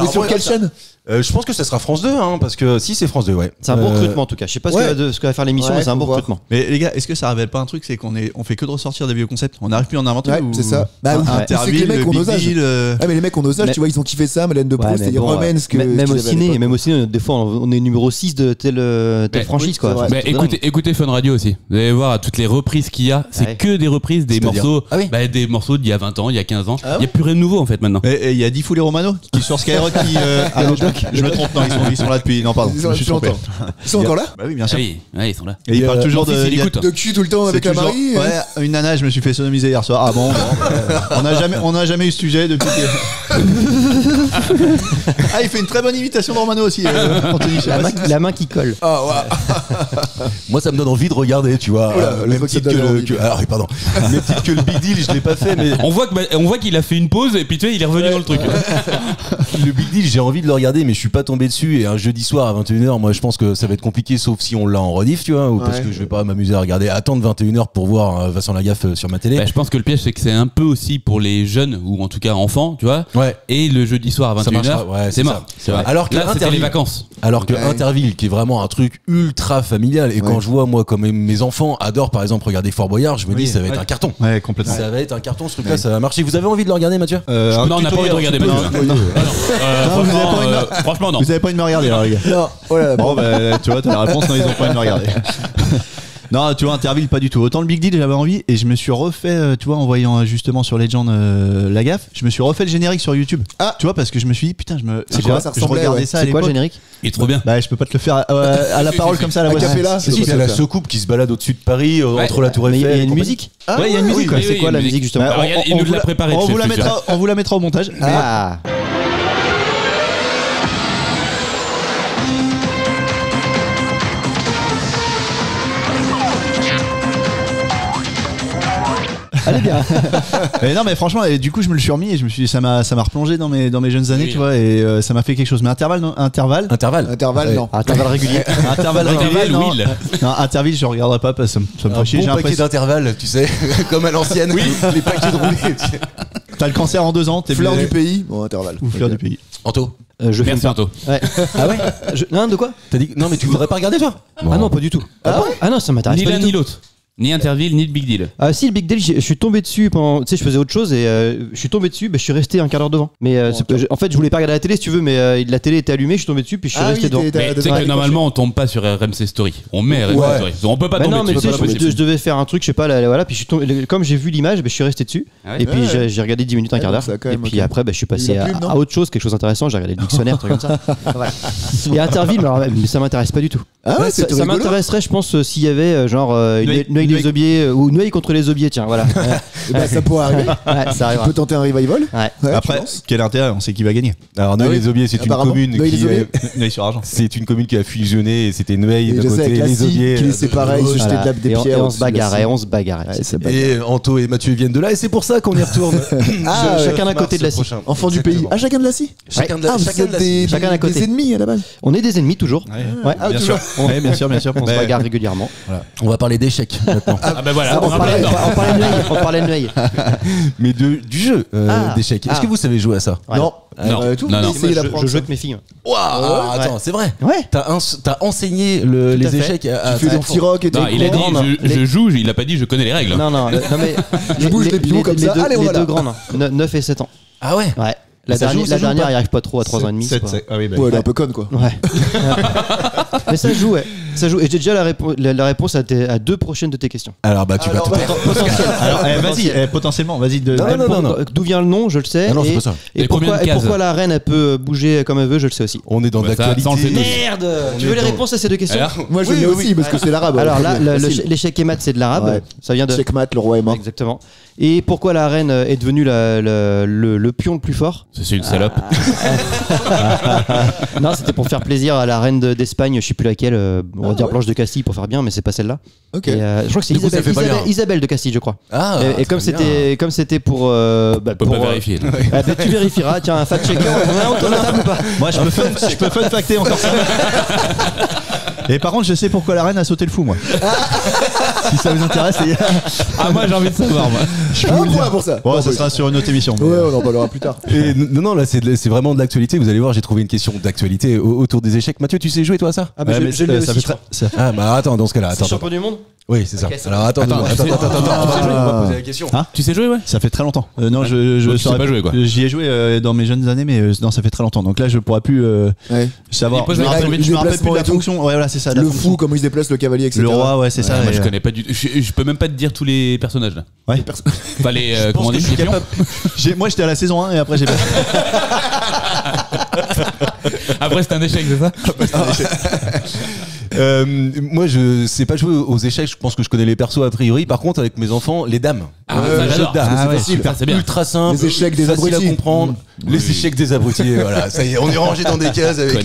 Mais sur quelle chaîne? Je pense que ça sera France 2, parce que si c'est France 2, ouais. C'est un bon recrutement en tout cas. Je sais pas ce que va faire l'émission, mais c'est un bon recrutement. Mais les gars, est-ce que ça révèle pas un truc, c'est qu'on fait que de ressortir des vieux concepts, on n'arrive plus à en inventer? Ouais, c'est ça. Bah oui, c'est que les mecs ont nos âges. Mais les mecs ont nos âges, tu vois, ils ont kiffé ça, Madeleine de Proust, et ils remènent ce que. Même au ciné, des fois, on est numéro 6 de telle franchise, quoi. Mais écoutez Fun Radio aussi. Vous allez voir toutes les reprises qu'il y a, c'est que des reprises des morceaux, des morceaux d'il y a 20 ans, il y a 15 ans. Il y a plus rien de nouveau en fait maintenant. Et il y a Diffoul et Romano qui sur Skyrock qui. Je me trompe, non, ils sont là depuis. Non, pardon, je me suis trompé. Ils sont encore là? Bah oui, bien sûr. Oui, ils sont là. Et ils parlent toujours de cul tout le temps avec la Marie. Ouais, une nana, je me suis fait sodomiser hier soir. Ah bon, on n'a jamais eu ce sujet depuis que. Il fait une très bonne imitation de Romano aussi, Anthony. La main qui colle. Moi, ça me donne envie de regarder, tu vois. Même titre que le Big Deal, je l'ai pas fait, mais. On voit qu'il a fait une pause et puis tu sais, il est revenu dans le truc. Le Big Deal, j'ai envie de le regarder, mais je suis pas tombé dessus. Et un jeudi soir à 21h, moi, je pense que ça va être compliqué, sauf si on l'a en rediff, tu vois, ou parce que je vais pas m'amuser à regarder, attendre 21h pour voir Vincent Lagaffe sur ma télé. Je pense que le piège, c'est que c'est un peu aussi pour les jeunes, ou en tout cas enfants, tu vois. Ouais. Et le jeudi soir à 21h, c'est mort. C'est vrai. Alors que là, c'était les vacances. Alors que Interville, qui est vraiment un truc ultra familial, et quand je vois, moi, comme mes enfants adorent, par exemple, regarder Fort Boyard, je me dis, ça va être un carton. Ouais, complètement. Ça va être un carton, ce truc-là, ça va marcher. Vous avez envie de le regarder, Mathieu? Non, on n'a pas envie de regarder Mathieu. Franchement, non. Vous avez pas envie de me regarder, alors, les gars? Non, voilà. Bon, tu vois, t'as la réponse, non, ils ont pas envie de me regarder. Non, tu vois, Interville, pas du tout. Autant le Big Deal, j'avais envie et je me suis refait, tu vois, en voyant justement sur Legend la gaffe, je me suis refait le générique sur YouTube. Ah, tu vois, parce que je me suis dit, putain, c'est quoi, ça ressemblait, je regardais ça à c'est l'époque. quoi le générique? Il est trop bien. Bah, je peux pas te le faire à la parole comme ça à la voix. C'est la soucoupe qui se balade au-dessus de Paris, entre la Tour Eiffel. Il y a une musique. Ouais, il y a une musique. C'est quoi la musique justement? Il nous l'a préparé. On vous la mettra au montage. Ah. Allez bien. Mais non, mais franchement, et du coup, je me le suis remis et je me suis dit, ça m'a replongé dans mes jeunes années, tu vois, et ça m'a fait quelque chose. Mais intervalle, non, intervalle, non. Intervalle régulier. Intervalle régulier, non. Non, Interville, je regarderai pas parce que ça me fait chier. J'ai un paquet d'intervalles, tu sais, comme à l'ancienne. Oui. Les paquets de roulés. T'as le cancer en 2 ans. T'es fleur du pays. Bon, intervalle. Ou fleur du pays. Anto. Merci Anto. Ouais. Ah ouais. Non, de quoi? T'as dit non, mais tu voudrais pas regarder toi? Ah non, pas du tout. Ah non, ça m'intéresse pas. Ni l'un ni l'autre. Ni Interville, ni le Big Deal. Ah si, le Big Deal, je suis tombé dessus pendant... Tu sais, je faisais autre chose et je suis tombé dessus, je suis resté un quart d'heure devant. Mais en fait, je voulais pas regarder la télé si tu veux, mais la télé était allumée, je suis tombé dessus, puis je suis resté devant. Mais tu sais que normalement, on tombe pas sur RMC Story. On met RMC Story. On peut pas tomber non, mais tu sais, je devais faire un truc, je sais pas, voilà, puis comme j'ai vu l'image, je suis resté dessus. Et puis j'ai regardé 10 minutes, un quart d'heure. Et puis après, je suis passé à autre chose, quelque chose d'intéressant, j'ai regardé le dictionnaire, truc comme ça. Et Interville, mais ça m'intéresse pas du tout. Ça m'intéresserait, je pense, s'il y avait genre Nueil des Aubiers ou Nueil contre les Aubiers, tiens, voilà. Ça pourrait arriver. Ça arrivera. Tu peux tenter un revival. Après, quel intérêt? On sait qui va gagner. Alors Nueil les Aubiers, c'est une commune Nueil sur Argent. C'est une commune qui a fusionné et c'était Nueil d'un côté, les Aubiers qui les séparait, ils se jetaient des pierres. Et on se bagarrait. Et Anto et Mathieu viennent de là et c'est pour ça qu'on y retourne. Chacun d'un côté de la scie. Enfant du pays. Ah, chacun de la scie. Chacun d'un côté. Des ennemis à la base. On est des ennemis toujours. Bien sûr. Bien sûr. On se bagarre régulièrement. On va parler d'échecs maintenant. Ah ben voilà. On parlait de Nueil. Mais du jeu d'échecs. Est-ce que vous savez jouer à ça? Non. Non. Je joue avec mes filles. Waouh, attends, c'est vrai. Ouais. T'as enseigné les échecs à tu fais des petits rocs et tout. Il a dit je joue, il a pas dit je connais les règles. Non mais je bouge les pions comme ça. Allez, les deux grandes, 9 et 7 ans. Ah ouais. Ouais. La dernière, il arrive pas trop à 3 ans et demi. Ouais, elle est un peu conne quoi. Ouais. Mais ça joue, ouais. Ça joue. Et j'ai déjà la réponse à 2 prochaines de tes questions. Alors bah tu vas tout Alors vas-y, potentiellement, vas-y. Non. D'où vient le nom, je le sais. Ah non, c'est pas ça. Et pourquoi la reine elle peut bouger comme elle veut, je le sais aussi. On est dans l'actualité. Merde. Tu veux les réponses à ces 2 questions? Moi je l'ai aussi parce que c'est l'arabe. Alors là, l'échec et mat, c'est de l'arabe. Ça vient de Checkmat, le roi est mort. Exactement. Et pourquoi la reine est devenue le pion le plus fort? C'est une salope. Non, c'était pour faire plaisir à la reine d'Espagne, je sais plus laquelle, on va dire Blanche de Castille pour faire bien, mais c'est pas celle-là. Ok. Et, je crois que c'est Isabelle de Castille, je crois. Et comme c'était pour vérifier. Tu vérifieras, tiens, un fact checker. On a autour de la table ou pas? Moi, je peux fun facter encore ça. Et par contre, je sais pourquoi la reine a sauté le fou, moi. Si ça vous intéresse, les gars. Ah, moi j'ai envie de savoir, moi. Je peux le dire pour ça. Bon, ça sera sur une autre émission. Ouais, on en parlera plus tard. Et non, là c'est vraiment de l'actualité. Vous allez voir, j'ai trouvé une question d'actualité autour des échecs. Mathieu, tu sais jouer toi à ça? Ah, bah je l'ai aussi. Ah, bah attends, dans ce cas-là. C'est champion du monde? Oui, c'est ça. Alors attends. On va poser la question. Tu sais jouer, ouais? Ça fait très longtemps. Non, je sais pas jouer, quoi. J'y ai joué dans mes jeunes années, mais non, ça fait très longtemps. Donc là, je pourrais plus savoir. Je me rappelle plus de la fonction. Ouais, voilà, c'est ça. Le fou, comment il se déplace, le cavalier, etc. Le roi, ouais, c'est ça. Moi, je connais pas du tout. Je peux même pas te dire tous les personnages là. Ouais. Enfin, comment on dit, les pions. Moi, j'étais à la saison 1 et après j'ai pas. Après, c'était un échec, c'est ça? Moi je sais pas jouer aux échecs, je pense que je connais les persos a priori. Par contre avec mes enfants, les dames. Jeu de dames, c'est facile, c'est bien. Ultra simple, les échecs des facile abrutis. à comprendre. Les échecs des abrutis, voilà, ça y est, on est rangé dans des cases avec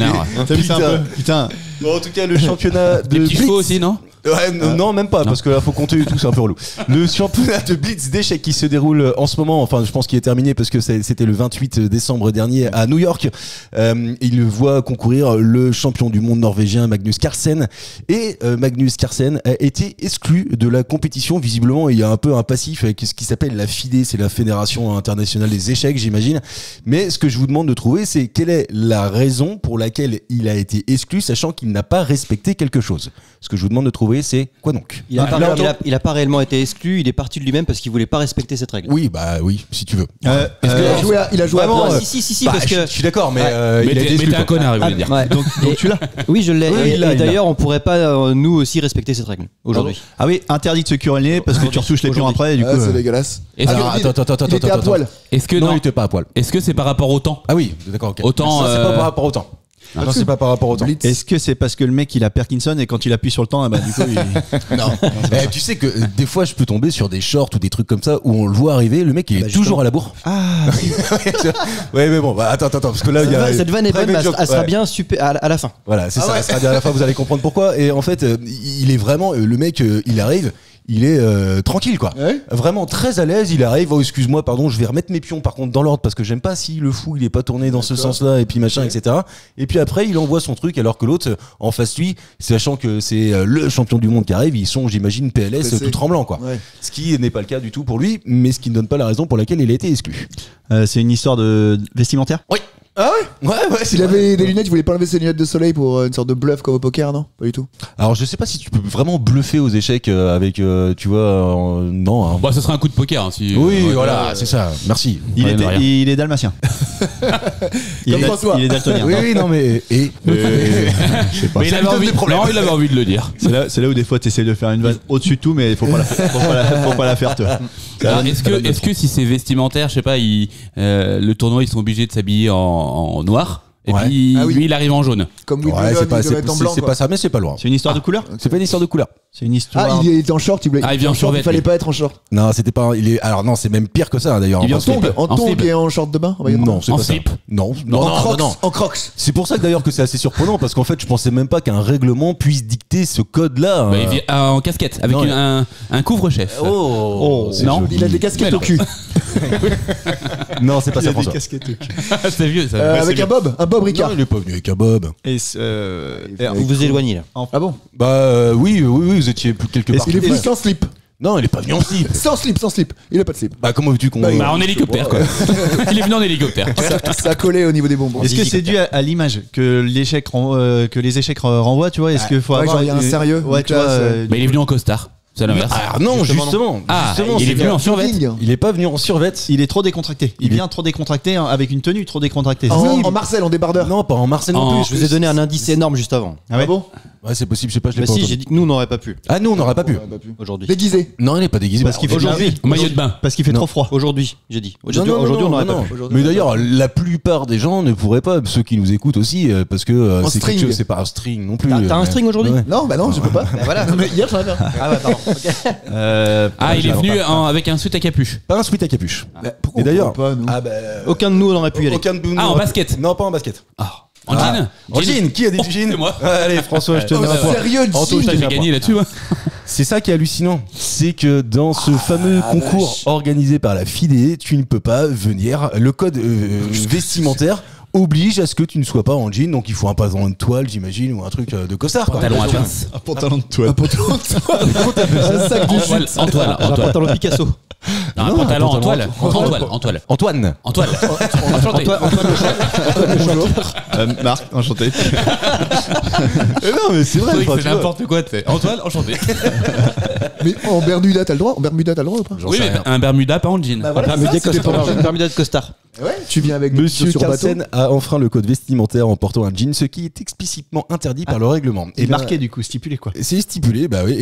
Putain. Bon, en tout cas, le championnat de des petits chevaux aussi, non? Ouais, non, même pas, parce que là, faut compter et tout, c'est un peu relou. Le championnat de Blitz d'échecs qui se déroule en ce moment, enfin, je pense qu'il est terminé parce que c'était le 28 décembre dernier à New York. Il voit concourir le champion du monde norvégien Magnus Carlsen. Et Magnus Carlsen a été exclu de la compétition. Visiblement, il y a un peu un passif avec ce qui s'appelle la FIDE, c'est la Fédération internationale des échecs, j'imagine. Mais ce que je vous demande de trouver, c'est quelle est la raison pour laquelle il a été exclu, sachant qu'il n'a pas respecté quelque chose. Ce que je vous demande de trouver, jouer, c'est quoi donc? Il a pas réellement été exclu, il est parti de lui-même parce qu'il voulait pas respecter cette règle. Oui, bah oui, si tu veux. Il a joué vraiment, si, parce que je suis d'accord, mais il a été exclu. Mais t'es un connard, il voulait dire. Donc tu l'as. Oui, je l'ai. Et d'ailleurs, on pourrait pas nous aussi respecter cette règle aujourd'hui. Ah oui, interdit de se curer le nez parce que tu retouches les pions après. Et du coup, c'est dégueulasse. Attends. Il était à poil. Non, il était pas à poil. Est-ce que c'est par rapport au temps? Ah oui, d'accord. Ok. Autant. Ça, c'est pas par rapport au temps. Non, c'est pas par rapport au temps. Est-ce que c'est parce que le mec il a Parkinson et quand il appuie sur le temps, bah du coup il... Non. Tu sais que des fois je peux tomber sur des shorts ou des trucs comme ça où on le voit arriver, le mec il est toujours à la bourre. Ah. Ouais mais bon, attends parce que là il y a cette vanne est bonne, elle sera bien super à la fin. Voilà, c'est ça, elle sera bien à la fin, vous allez comprendre pourquoi. Et en fait, il est vraiment le mec, il arrive. Il est tranquille quoi, vraiment très à l'aise. Il arrive, excuse-moi, pardon, je vais remettre mes pions par contre dans l'ordre parce que j'aime pas si le fou il est pas tourné dans ce sens-là et puis machin, etc. Et puis après il envoie son truc alors que l'autre en face lui, sachant que c'est le champion du monde qui arrive, ils sont, j'imagine, PLS tout tremblant quoi. Ce qui n'est pas le cas du tout pour lui, mais ce qui ne donne pas la raison pour laquelle il a été exclu. C'est une histoire de vestimentaire. Oui. Ah ouais. S'il avait des lunettes, il voulait pas enlever ses lunettes de soleil pour une sorte de bluff comme au poker, non? Pas du tout. Alors je sais pas si tu peux vraiment bluffer aux échecs avec, tu vois, non. Hein. Bah ce serait un coup de poker. Si, oui, voilà, c'est ça. Merci. Il est dalmatien. Comme François. Il est daltonien. Oui, non mais je sais pas. Mais il avait envie de le dire. C'est là où des fois tu essaies de faire une vanne au-dessus de tout, mais faut pas la faire toi. Est-ce que si c'est vestimentaire, je sais pas, le tournoi ils sont obligés de s'habiller en noir? Et puis lui il arrive en jaune. Comme Wimbledon, c'est pas ça, mais c'est pas loin. C'est une histoire de couleur. C'est pas une histoire de couleur. C'est une histoire. Il est en short. Il vient en short. Il fallait pas être en short. Non, c'était pas. Alors non, c'est même pire que ça d'ailleurs. Il vient en tongs et en short de bain. Non, c'est en pas slip. ça. Non. En crocs. C'est pour ça que d'ailleurs que c'est assez surprenant parce qu'en fait, je pensais même pas qu'un règlement puisse dicter ce code-là. Il vient en casquette avec un couvre-chef. Oh, non. Il a des casquettes au cul. Non, c'est pas ça, François. C'est vieux ça. Avec un Bob Ricard. Il est pas venu avec un Bob. Vous vous éloignez là. Ah bon? Bah oui, vous étiez quelque part. Il est venu sans slip. Non, il est pas venu en slip. Sans slip. Il a pas de slip. Bah comment veux-tu qu'on... en hélicoptère quoi. Il est venu en hélicoptère. Ça a collé au niveau des bonbons. Est-ce que c'est dû à l'image que les échecs renvoient, tu vois? Est-ce qu'il faut avoir il y a un sérieux? Ouais, tu vois. Mais il est venu en costard. C'est l'inverse. Ah non, justement. Il est venu en survêt. Il est pas venu en survêt. Il est trop décontracté. Il vient trop décontracté avec une tenue trop décontractée. En Marcel, en débardeur. Non, pas en Marcel non plus. Je vous ai donné un indice énorme juste avant. Ah bon? Ouais, c'est possible, je sais pas, je l'ai Mais pas si, entendu. j'ai dit que nous on n'aurait pas pu. Ah, nous on n'aurait pas pu. Aujourd'hui. Déguisé. Non, il n'est pas déguisé. Parce qu'il fait aujourd'hui. Maillot de bain. Parce qu'il fait trop froid. Aujourd'hui, j'ai dit. Aujourd'hui, on n'aurait pas pu. Mais d'ailleurs, la plupart des gens ne pourraient pas, ceux qui nous écoutent aussi, parce que c'est quelque chose, c'est pas un string non plus. T'as un string aujourd'hui? Non, bah non, je peux pas. Voilà. Mais hier j'en avais un. Ah ouais, pardon. Il est venu avec un sweat à capuche. Pas un sweat à capuche. Pourquoi Et d'ailleurs, aucun de nous n'aurait pu y aller. Aucun de nous. En basket. Non, pas en basket. En jean. En jean. Qui a dit du jean? C'est moi. Allez, François, je te donne un point. Sérieux, Anto, je t'ai gagné là-dessus. C'est ça qui est hallucinant, c'est que dans ce fameux concours organisé par la FIDE, tu ne peux pas venir. Le code vestimentaire oblige à ce que tu ne sois pas en jean, donc il faut un pantalon de toile, j'imagine, ou un truc de costard. Pantalon à pince. Un pantalon de toile. Un sac de jute. En toile. Un pantalon Picasso. Un pantalon en toile. Antoine. Enchanté. Marc, enchanté. Non, mais c'est vrai. C'est n'importe quoi, tu sais. Antoine, enchanté. Mais en Bermuda, t'as le droit? En Bermuda, t'as le droit ou pas? Oui, mais un Bermuda, pas en jean. Bermuda de costard. Ouais, tu viens avec Monsieur Carlsen a enfreint le code vestimentaire en portant un jean, ce qui est explicitement interdit par le règlement. Et marqué du coup, stipulé quoi. C'est stipulé, bah oui,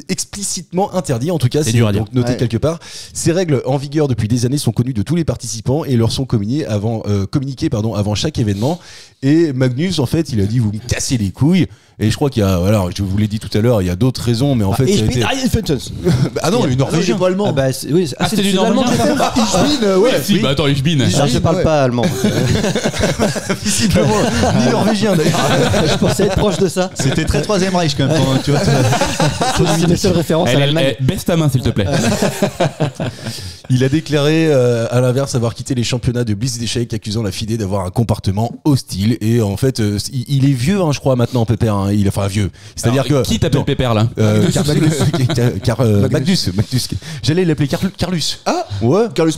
explicitement interdit, en tout cas, c'est donc noté quelque part. Ces règles en vigueur depuis des années sont connues de tous les participants et leur sont communiquées avant chaque événement. Et Magnus, en fait, il a dit vous me cassez les couilles. Et je crois qu'il y a, voilà, je vous l'ai dit tout à l'heure, il y a d'autres raisons, mais en fait, ça a été... Ah non, il est norvégien. Ah allemand. C'est du norvégien. Ouais. Si, bah attends, ich bin. Je parle pas allemand. Visiblement, ni norvégien d'ailleurs. Je pensais être proche de ça. C'était très Troisième Reich quand même. Tu vois, c'est les seules références à l'Allemagne. Baisse ta main, s'il te plaît. Il a déclaré à l'inverse avoir quitté les championnats de blitz d'échecs, accusant la FIDE d'avoir un comportement hostile. Et en fait, il est vieux, je crois maintenant, Pépère. Enfin vieux. C'est-à-dire que qui t'appelle Pépère là? Magnus. J'allais l'appeler Carlus. Ah ouais. Carlus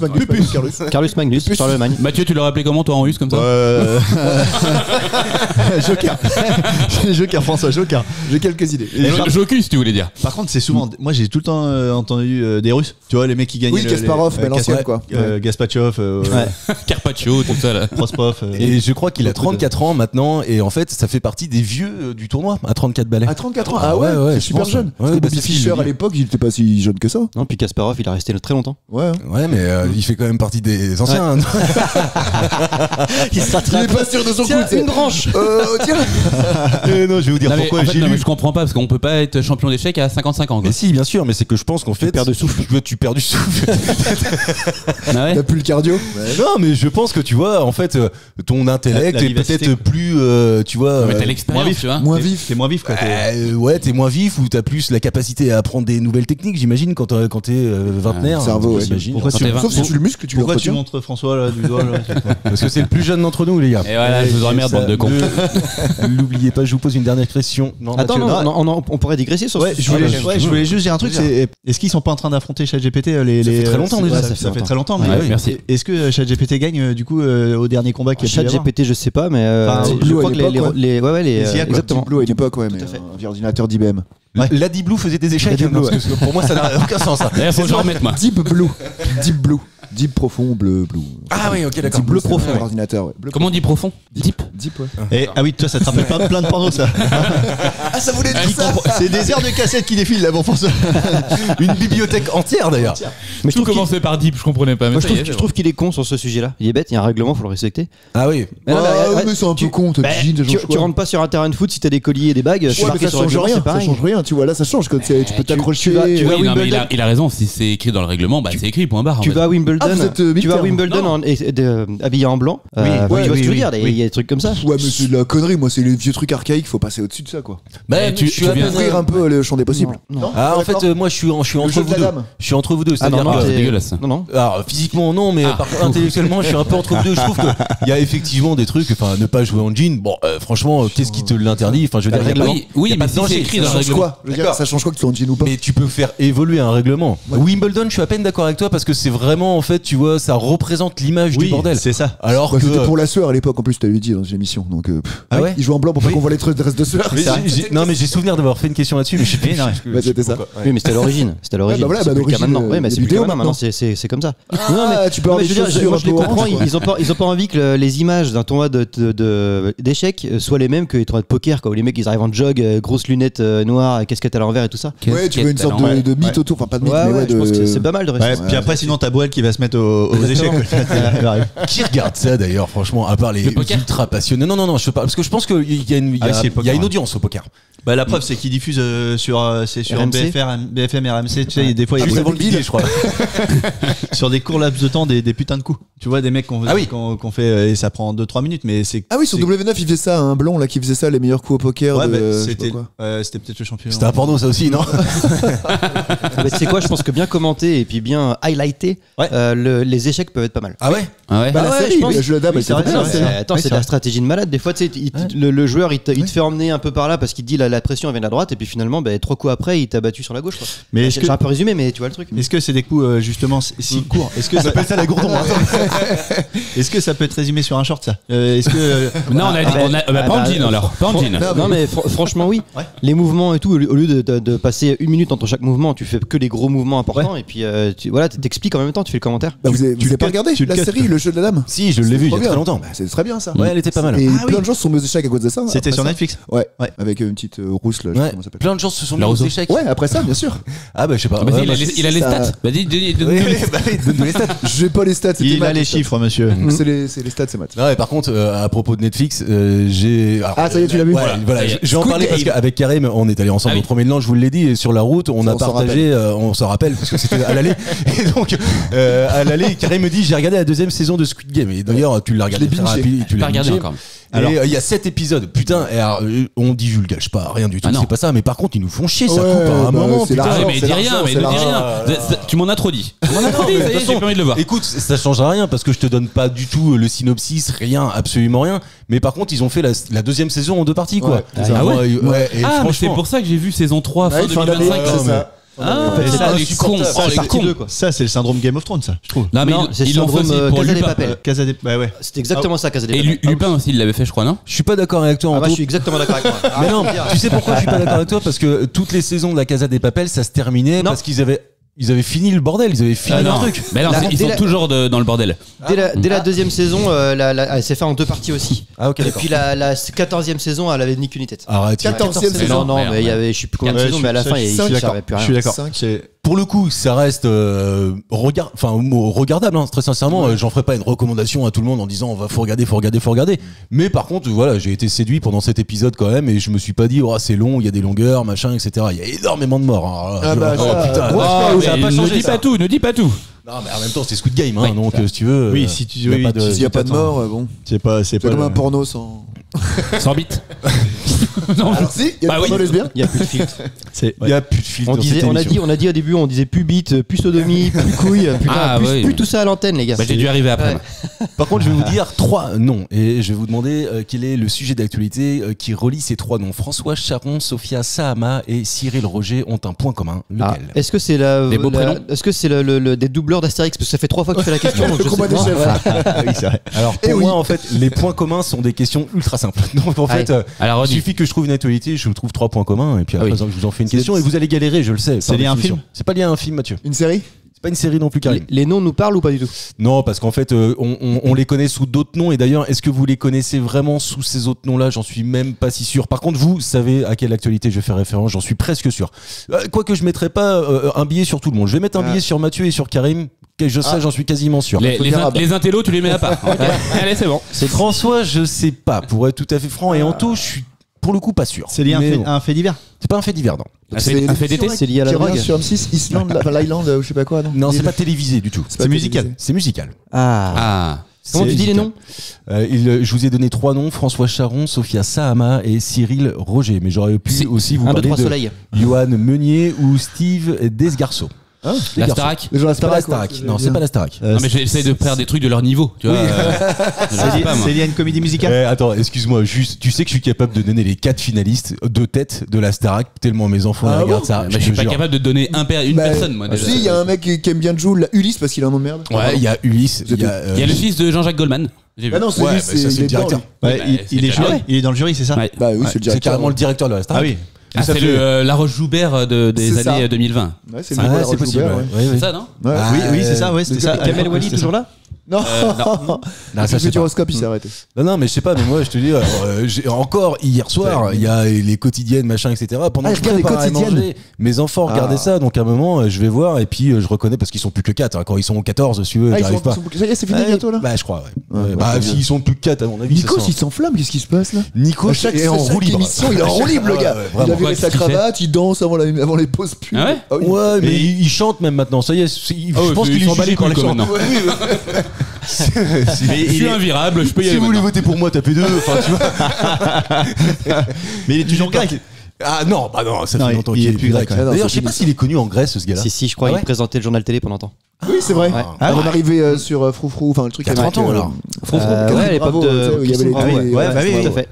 Magnus. Charlemagne. Mathieu, tu l'aurais appelé comment toi en russe comme ça? Joker, François, Joker. J'ai quelques idées. Joku, si tu voulais dire. Par contre, c'est souvent. Moi, j'ai tout le temps entendu des Russes. Tu vois, les mecs qui gagnent. Oui, Kasparov, mais l'ancien quoi. Gaspachov, Carpaccio, tout ça là. Prospov. Et je crois qu'il a 34 ans maintenant. Et en fait, ça fait partie des vieux du tournoi à 34 balais. À 34 ans. Ah ouais, c'est super jeune. Parce que Bobby Fischer à l'époque, il était pas si jeune que ça. Non, puis Kasparov, il a resté très longtemps. Ouais, mais il fait quand même partie des anciens. Il est pas sûr de son coup. Une branche. Tiens. Non, je vais vous dire pourquoi j'ai lu. Je comprends pas parce qu'on peut pas être champion d'échecs à 55 ans. Mais si, bien sûr, mais c'est que je pense qu'en fait, tu perds du souffle. T'as plus le cardio. Non, mais je pense que tu vois, en fait, ton intellect est peut-être plus, tu vois, mais t'as l'expérience, tu vois. Moins vif. T'es moins vif quoi. Ouais, t'es moins vif ou t'as plus la capacité à apprendre des nouvelles techniques, j'imagine, quand t'es vingtenaire. Cerveau, j'imagine. Sauf si tu le muscle, tu le Pourquoi tu montres François là du doigt là? Parce que c'est le plus jeune d'entre nous, les gars. Et voilà, je vous emmerde, bande de cons. N'oubliez pas, je vous pose une dernière question. Attends, on pourrait digresser sur ce sujet. Je voulais juste dire un truc, c'est est-ce qu'ils sont pas en train d'affronter ChatGPT les Ça fait très longtemps déjà. Ça fait très longtemps. Merci. Est-ce que ChatGPT gagne du coup au dernier combat qui a pu y avoir? ChatGPT, je sais pas, mais je crois que les exactement. Blue à l'époque, ouais, mais un vieux ordinateur d'IBM. La Deep Blue faisait des échecs. Parce que pour moi, ça n'a aucun sens. D'ailleurs, faut que je remette moi. Deep Blue. Deep profond, bleu. Ah oui, ok, d'accord. Deep bleu profond. Ordinateur, ouais. Comment on dit profond? Deep, ouais. Ah oui, toi, ça te rappelle plein de pornos, ça. Ah, ça voulait dire ça. C'est des aires de cassettes qui défilent là, bon François. Une bibliothèque entière d'ailleurs. Mais tout commençait par Deep, je comprenais pas. Je trouve qu'il est con sur ce sujet-là. Il est bête, il y a un règlement, faut le respecter. Ah oui. Mais c'est un peu con. Tu rentres pas sur un terrain de foot si t'as des colliers et des bagues. Ça change rien. Ça change rien. Tu vois, là, ça change quand tu peux t'accrocher. Il a raison. Si c'est écrit dans le règlement, bah c'est écrit. Point barre. Tu vas à Wimbledon habillé en blanc. Tu vois ce que je veux dire? Il y a des trucs comme ça. Ouais, mais c'est de la connerie. Moi, c'est les vieux trucs archaïques. Faut passer au-dessus de ça, quoi. Tu viens ouvrir un peu le champ des possibles. Ah, en fait, moi, je suis entre vous deux. Je suis entre vous deux. C'est-à-dire que c'est dégueulasse. Non. Alors, physiquement, non, mais intellectuellement, je suis un peu entre vous deux. Je trouve qu'il y a effectivement des trucs. Enfin, ne pas jouer en jean. Bon, franchement, qu'est-ce qui te l'interdit? Enfin, je veux dire, oui, mais c'est écrit dans le règlement. Ça change quoi que tu sois en jean ou pas? Mais tu peux faire évoluer un règlement. Wimbledon, je suis à peine d'accord avec toi parce que c'est vraiment, en fait, tu vois, ça représente l'image du bordel. C'est ça. Alors que c'était pour la sueur à l'époque en plus, tu l'avais dit dans une émission. Donc il joue en blanc pour pas qu'on voit les traces de sueur. Non, mais j'ai souvenir d'avoir fait une question là-dessus, mais je sais plus. C'était ça. Oui, mais c'était à l'origine. C'était à l'origine. Maintenant. Oui, mais c'est plus maintenant. C'est comme ça. Non, mais tu peux avoir des choses. Moi, je les comprends. Ils ont pas envie que les images d'un tournoi d'échecs soient les mêmes que les tournois de poker, où les mecs ils arrivent en jog, grosses lunettes noires, casquette à l'envers et tout ça. Ouais, tu veux une sorte de mythe autour. Enfin, pas de mythe, mais ouais. Je pense que c'est pas mal de rester. Puis après, sinon, t'as Boel qui va se mettre aux échecs. Qui regarde ça d'ailleurs, franchement, à part les ultra passionnés? Non, je sais pas, parce que je pense qu'il y a une audience au poker. Bah la preuve c'est qu'ils diffusent sur BFM RMC, tu sais, des fois ils avant le billet, je crois. sur des courts laps de temps des putains de coups. Tu vois des mecs qu'on fait et ça prend 2-3 minutes mais c'est sur W9 il faisait ça, un blond là qui faisait ça, les meilleurs coups au poker. C'était peut-être le champion. C'était un porno ça aussi, non? Tu sais quoi, je pense que bien commenté et puis bien highlighté, les échecs peuvent être pas mal. Ah ouais? Je pense. Le jeu de dame, attends, c'est de la stratégie de malade. Des fois, tu sais, le joueur il te fait emmener un peu par là parce qu'il dit la pression elle vient de la droite et puis finalement 3 coups après il t'a battu sur la gauche. Mais j'ai un peu résumé, mais tu vois le truc. Est-ce que c'est des coups justement si courts? Est-ce que ça s'appelle ça la gourdon? Est-ce que ça peut être résumé sur un short ça? Est-ce que non, on a dit pas en jean alors, pas en jean. Non mais franchement oui. Les mouvements et tout, au lieu de passer 1 minute entre chaque mouvement, tu fais que les gros mouvements importants et puis t'expliques en même temps, tu fais le commentaire. Vous avez pas regardé la série Le Jeu de la Dame? Si, je l'ai vu il y a très longtemps. C'est très bien ça. Ouais, elle était pas mal. Et plein de gens se sont mis aux échecs à cause de ça. C'était sur Netflix. Ouais, avec une petite rousse là. Plein de gens se sont mis aux échecs. Ouais, après ça, bien sûr. Ah bah je sais pas. Il a les stats. Vas-y, donne-nous les stats. J'ai pas les stats. Il a les chiffres, monsieur. C'est les stats, c'est maths. Non, et par contre, à propos de Netflix, j'ai. Ça y est, tu l'as vu. Voilà, je vais en parler parce qu'avec Karim, on est allé ensemble au premier Lange, je vous l'ai dit, et sur la route, on a partagé, on s'en rappelle parce que c'était à l'aller. Et donc, à l'aller, Karim me dit, j'ai regardé la 2e saison de Squid Game. Et d'ailleurs, tu l'as regardé très rapide. Tu l'as regardé encore. Alors, il y a 7 épisodes. Putain, et alors, on divulgage pas, rien du tout. C'est pas ça. Mais par contre, ils nous font chier. Ça coupe à un moment. Mais dis rien. Tu m'en as trop dit. J'ai pas envie de le voir. Écoute, ça changera rien parce que je te donne pas du tout le synopsis, rien, absolument rien. Mais par contre, ils ont fait la deuxième saison en 2 parties, quoi. Mais c'est pour ça que j'ai vu saison 3 fin 2025. C'est ça. Les cons. Ça, c'est le syndrome Game of Thrones, ça, je trouve. Non, c'est le syndrome Casa des Papel. Bah ouais. C'est exactement ça, Casa des Papel. Et Lupin aussi, il l'avait fait, je crois, non? Je suis pas d'accord avec toi, Anto. Je suis exactement d'accord avec moi. Mais non, tu sais pourquoi je suis pas d'accord avec toi? Parce que toutes les saisons de la Casa des Papel, ça se terminait parce qu'ils avaient fini le bordel, ils avaient fini leur truc. Mais non, ils sont toujours dans le bordel. Dès la deuxième saison, elle s'est fait en 2 parties aussi. Ok. Et puis la 14e saison, elle avait ni queue ni tête. Arrête. 14e saison. Non, mais il y avait, je sais plus combien de saisons, mais à la fin, il n'y avait plus rien. Je suis d'accord. Pour le coup, ça reste regardable, hein, très sincèrement. J'en ferai pas une recommandation à tout le monde en disant faut regarder. Mais par contre, voilà, j'ai été séduit pendant cet épisode quand même et je me suis pas dit c'est long, il y a des longueurs, machin, etc. Il y a énormément de morts. Ça a pas changé. Ne dis pas tout. Non, mais en même temps, c'est Squid Game, hein, donc si tu veux. Oui, si tu s'il y a pas de mort, bon. C'est pas comme un porno sans bite. Non, alors si, il y a des pornos lesbiens. Il y a plus de filtre. Il y a plus de filtre. On a dit au début, on disait plus bite, plus sodomie, plus couille, plus tout ça à l'antenne, les gars. J'ai dû arriver après. Par contre, je vais vous dire 3 noms et je vais vous demander quel est le sujet d'actualité qui relie ces 3 noms. François Charon, Sophia Sahama et Cyril Roger ont un point commun. Lequel? Est-ce que c'est est-ce que c'est des doubleurs d'Astérix? Parce que ça fait 3 fois que tu fais la question. Le combat des chefs. Oui, c'est vrai. Alors pour moi, en fait, les points communs sont des questions ultra simples. Donc en fait, il suffit que je trouve une actualité, je vous trouve 3 points communs et puis après je vous en fais une question et vous allez galérer, je le sais. C'est lié à un film? C'est pas lié à un film, Mathieu. Une série? C'est pas une série non plus, Karim. Les noms nous parlent ou pas du tout? Non, parce qu'en fait, on les connaît sous d'autres noms. Et d'ailleurs, est-ce que vous les connaissez vraiment sous ces autres noms-là? J'en suis même pas si sûr. Par contre, vous savez à quelle actualité je fais référence, j'en suis presque sûr. Quoique je mettrai pas un billet sur tout le monde. Je vais mettre un billet sur Mathieu et sur Karim. Je sais, j'en suis quasiment sûr. Les intellos, tu les mets à part. Allez, c'est bon. C'est François, je sais pas. Pour être tout à fait franc, et Anto, je suis pour le coup pas sûr. C'est lié à un fait divers? C'est pas un fait divers, non. C'est un fait d'été? C'est lié à la drogue sur M6, Islande, l'Islande, ou je sais pas quoi, non? Non, c'est pas télévisé du tout. C'est musical. C'est musical. Comment tu dis les noms? Je vous ai donné 3 noms: François Charon, Sophia Sahama et Cyril Roger. Mais j'aurais pu aussi vous parler de Johan Meunier ou Steve Desgarceaux. La Starac? C'est pas la Starac. Non, c'est pas la Starac. Non, mais j'essaie de faire des trucs de leur niveau. Tu vois. C'est lié à une comédie musicale? Attends, excuse-moi, juste, tu sais que je suis capable de donner les 4 finalistes de tête de la Starac, tellement mes enfants regardent ça. Je suis pas capable de donner une personne, moi. Si, il y a un mec qui aime bien jouer Ulysse parce qu'il a un nom de merde. Ouais, il y a Ulysse. Il y a le fils de Jean-Jacques Goldman. Ah non, c'est le directeur. Il est dans le jury, c'est ça? Bah oui, c'est le directeur. C'est carrément le directeur de la Starac. Ah oui. C'est La Roche-Joubert des années 2020. Ouais, c'est possible. C'est ça, non? Oui, c'est ça, ouais, c'était ça. Kamel Wally toujours là? Non, ça fait Futuroscope, il s'est arrêté. Non, mais je sais pas, mais moi je te dis, encore hier soir, il y a les quotidiennes, machin, etc. Pendant que je préparais à manger, mes enfants regardaient ça, donc à un moment, je vais voir, et puis je reconnais parce qu'ils sont plus que 4. Quand ils sont 14, si tu veux, j'arrive pas. Ça y est, c'est fini bientôt là? Bah, je crois, ouais. Bah, s'ils sont plus que 4, à mon avis. Nikos, il s'enflamme, qu'est-ce qui se passe là? Nikos, est en roue libre. Il est en roue libre, le gars. Il a viré sa cravate, il danse avant les pauses pubs. Ouais, mais il chante même maintenant, ça y est, je pense qu'il est jugé par les chants. Je suis invirable, je peux y aller. Si vous voulez voter pour moi, tapez 2. Enfin, tu vois. Mais il est toujours grec. Ah non, bah non, ça fait longtemps qu'il est plus grec. D'ailleurs, je sais pas s'il est connu en Grèce, ce gars-là. Si, je crois qu'il présentait le journal télé pendant un temps. Oui, c'est vrai. On est arrivé sur Froufrou, enfin le truc. Il y a 30 ans alors. Froufrou, ouais, à l'époque de. Il y avait les deux. Ouais, bah oui, tout à fait.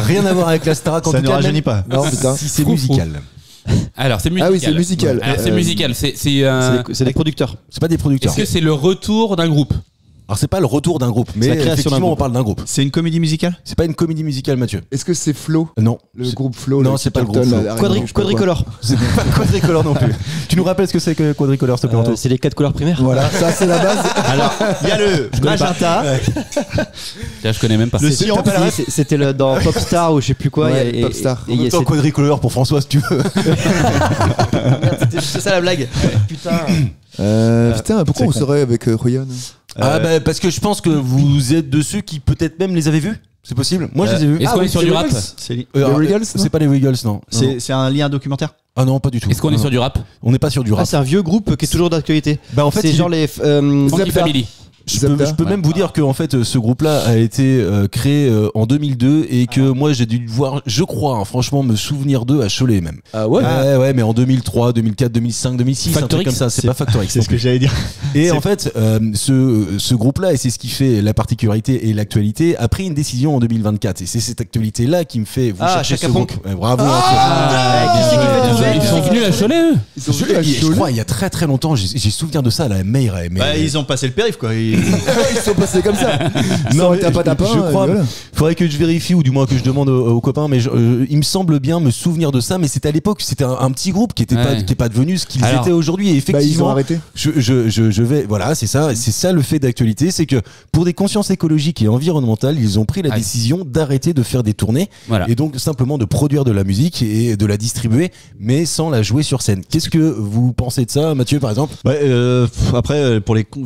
Rien à voir avec la Starac en tout cas. Ça ne rajeunit pas. Non, putain. Si c'est musical. Alors c'est musical. Ah oui, c'est musical. Alors c'est musical, c'est des producteurs. C'est pas des producteurs. Est-ce que c'est le retour d'un groupe? Alors c'est pas le retour d'un groupe, mais effectivement on parle d'un groupe. C'est une comédie musicale? C'est pas une comédie musicale, Mathieu. Est-ce que c'est Flo? Non. Le groupe Flo? Non, c'est pas le groupe Flo. Quadricolore. C'est pas Quadricolore non plus. Tu nous rappelles ce que c'est que Quadricolore, s'il te plaît? C'est les 4 couleurs primaires. Voilà, ça c'est la base. Alors, il y a le magenta. Je connais même pas. Le cyan, c'était dans Popstar ou je sais plus quoi. Popstar. En même temps, Quadricolore pour François, si tu veux. C'était juste ça la blague. Putain, pourquoi on serait avec Ryan? Ah bah parce que je pense que vous êtes de ceux qui peut-être même les avaient vus. C'est possible? Moi je les ai vus. Est-ce qu'on est sur du rap? Les Wiggles? C'est pas les Wiggles, non. C'est un lien documentaire? Ah non, pas du tout. Est-ce qu'on est sur du rap? On n'est pas sur du rap. Ah, c'est un vieux groupe qui est toujours d'actualité. Bah en fait, c'est genre les Funky Family. Je peux même vous dire que en fait ce groupe-là a été créé en 2002 et que moi j'ai dû le voir, je crois, franchement me souvenir d'eux à Cholet même. Ah ouais. Ouais, mais en 2003, 2004, 2005, 2006, un truc comme ça. C'est pas Factor X. C'est ce que j'allais dire. Et en fait, ce groupe-là, et c'est ce qui fait la particularité et l'actualité, a pris une décision en 2024. Et c'est cette actualité-là qui me fait vous chercher ce groupe. Bravo. Ils sont venus à Cholet, eux. Je crois il y a très très longtemps. J'ai souvenir de ça à la Meire. Ils ont passé le périph' quoi. Ils sont passés comme ça. Non, je crois. Faudrait que je vérifie ou du moins que je demande aux copains. Mais il me semble bien me souvenir de ça. Mais c'était à l'époque, c'était un petit groupe qui est pas devenu ce qu'ils étaient aujourd'hui. Et effectivement, ils ont arrêté. Je vais. Voilà, c'est ça le fait d'actualité, c'est que pour des consciences écologiques et environnementales, ils ont pris la décision d'arrêter de faire des tournées et donc simplement de produire de la musique et de la distribuer, mais sans la jouer sur scène. Qu'est-ce que vous pensez de ça, Mathieu, par exemple? Après,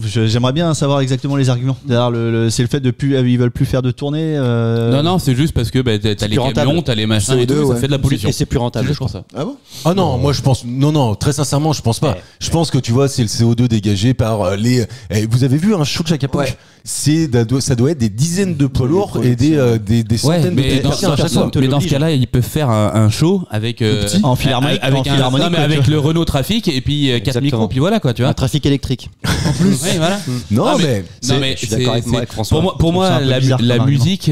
j'aimerais bien savoir exactement les arguments. D'ailleurs, c'est le fait ils veulent plus faire de tournées. Non, c'est juste parce que t'as les camions, t'as les machins et tout, ça fait de la pollution. Et c'est plus rentable, je pense. Ah bon? Ah non, moi je pense. Non, très sincèrement, je pense pas. Je pense que tu vois, c'est le CO2 dégagé par les. Vous avez vu un show de Chaka Ponk? Ça doit être des dizaines de poids lourds et des centaines de techniciens à chaque fois. Mais dans ce cas-là, ils peuvent faire un show avec en philharmonique, avec le Renault Trafic et puis 4 micros, puis voilà quoi, tu vois. Un trafic électrique. En plus. Oui, voilà. Non mais je suis d'accord avec François. Pour moi, la musique,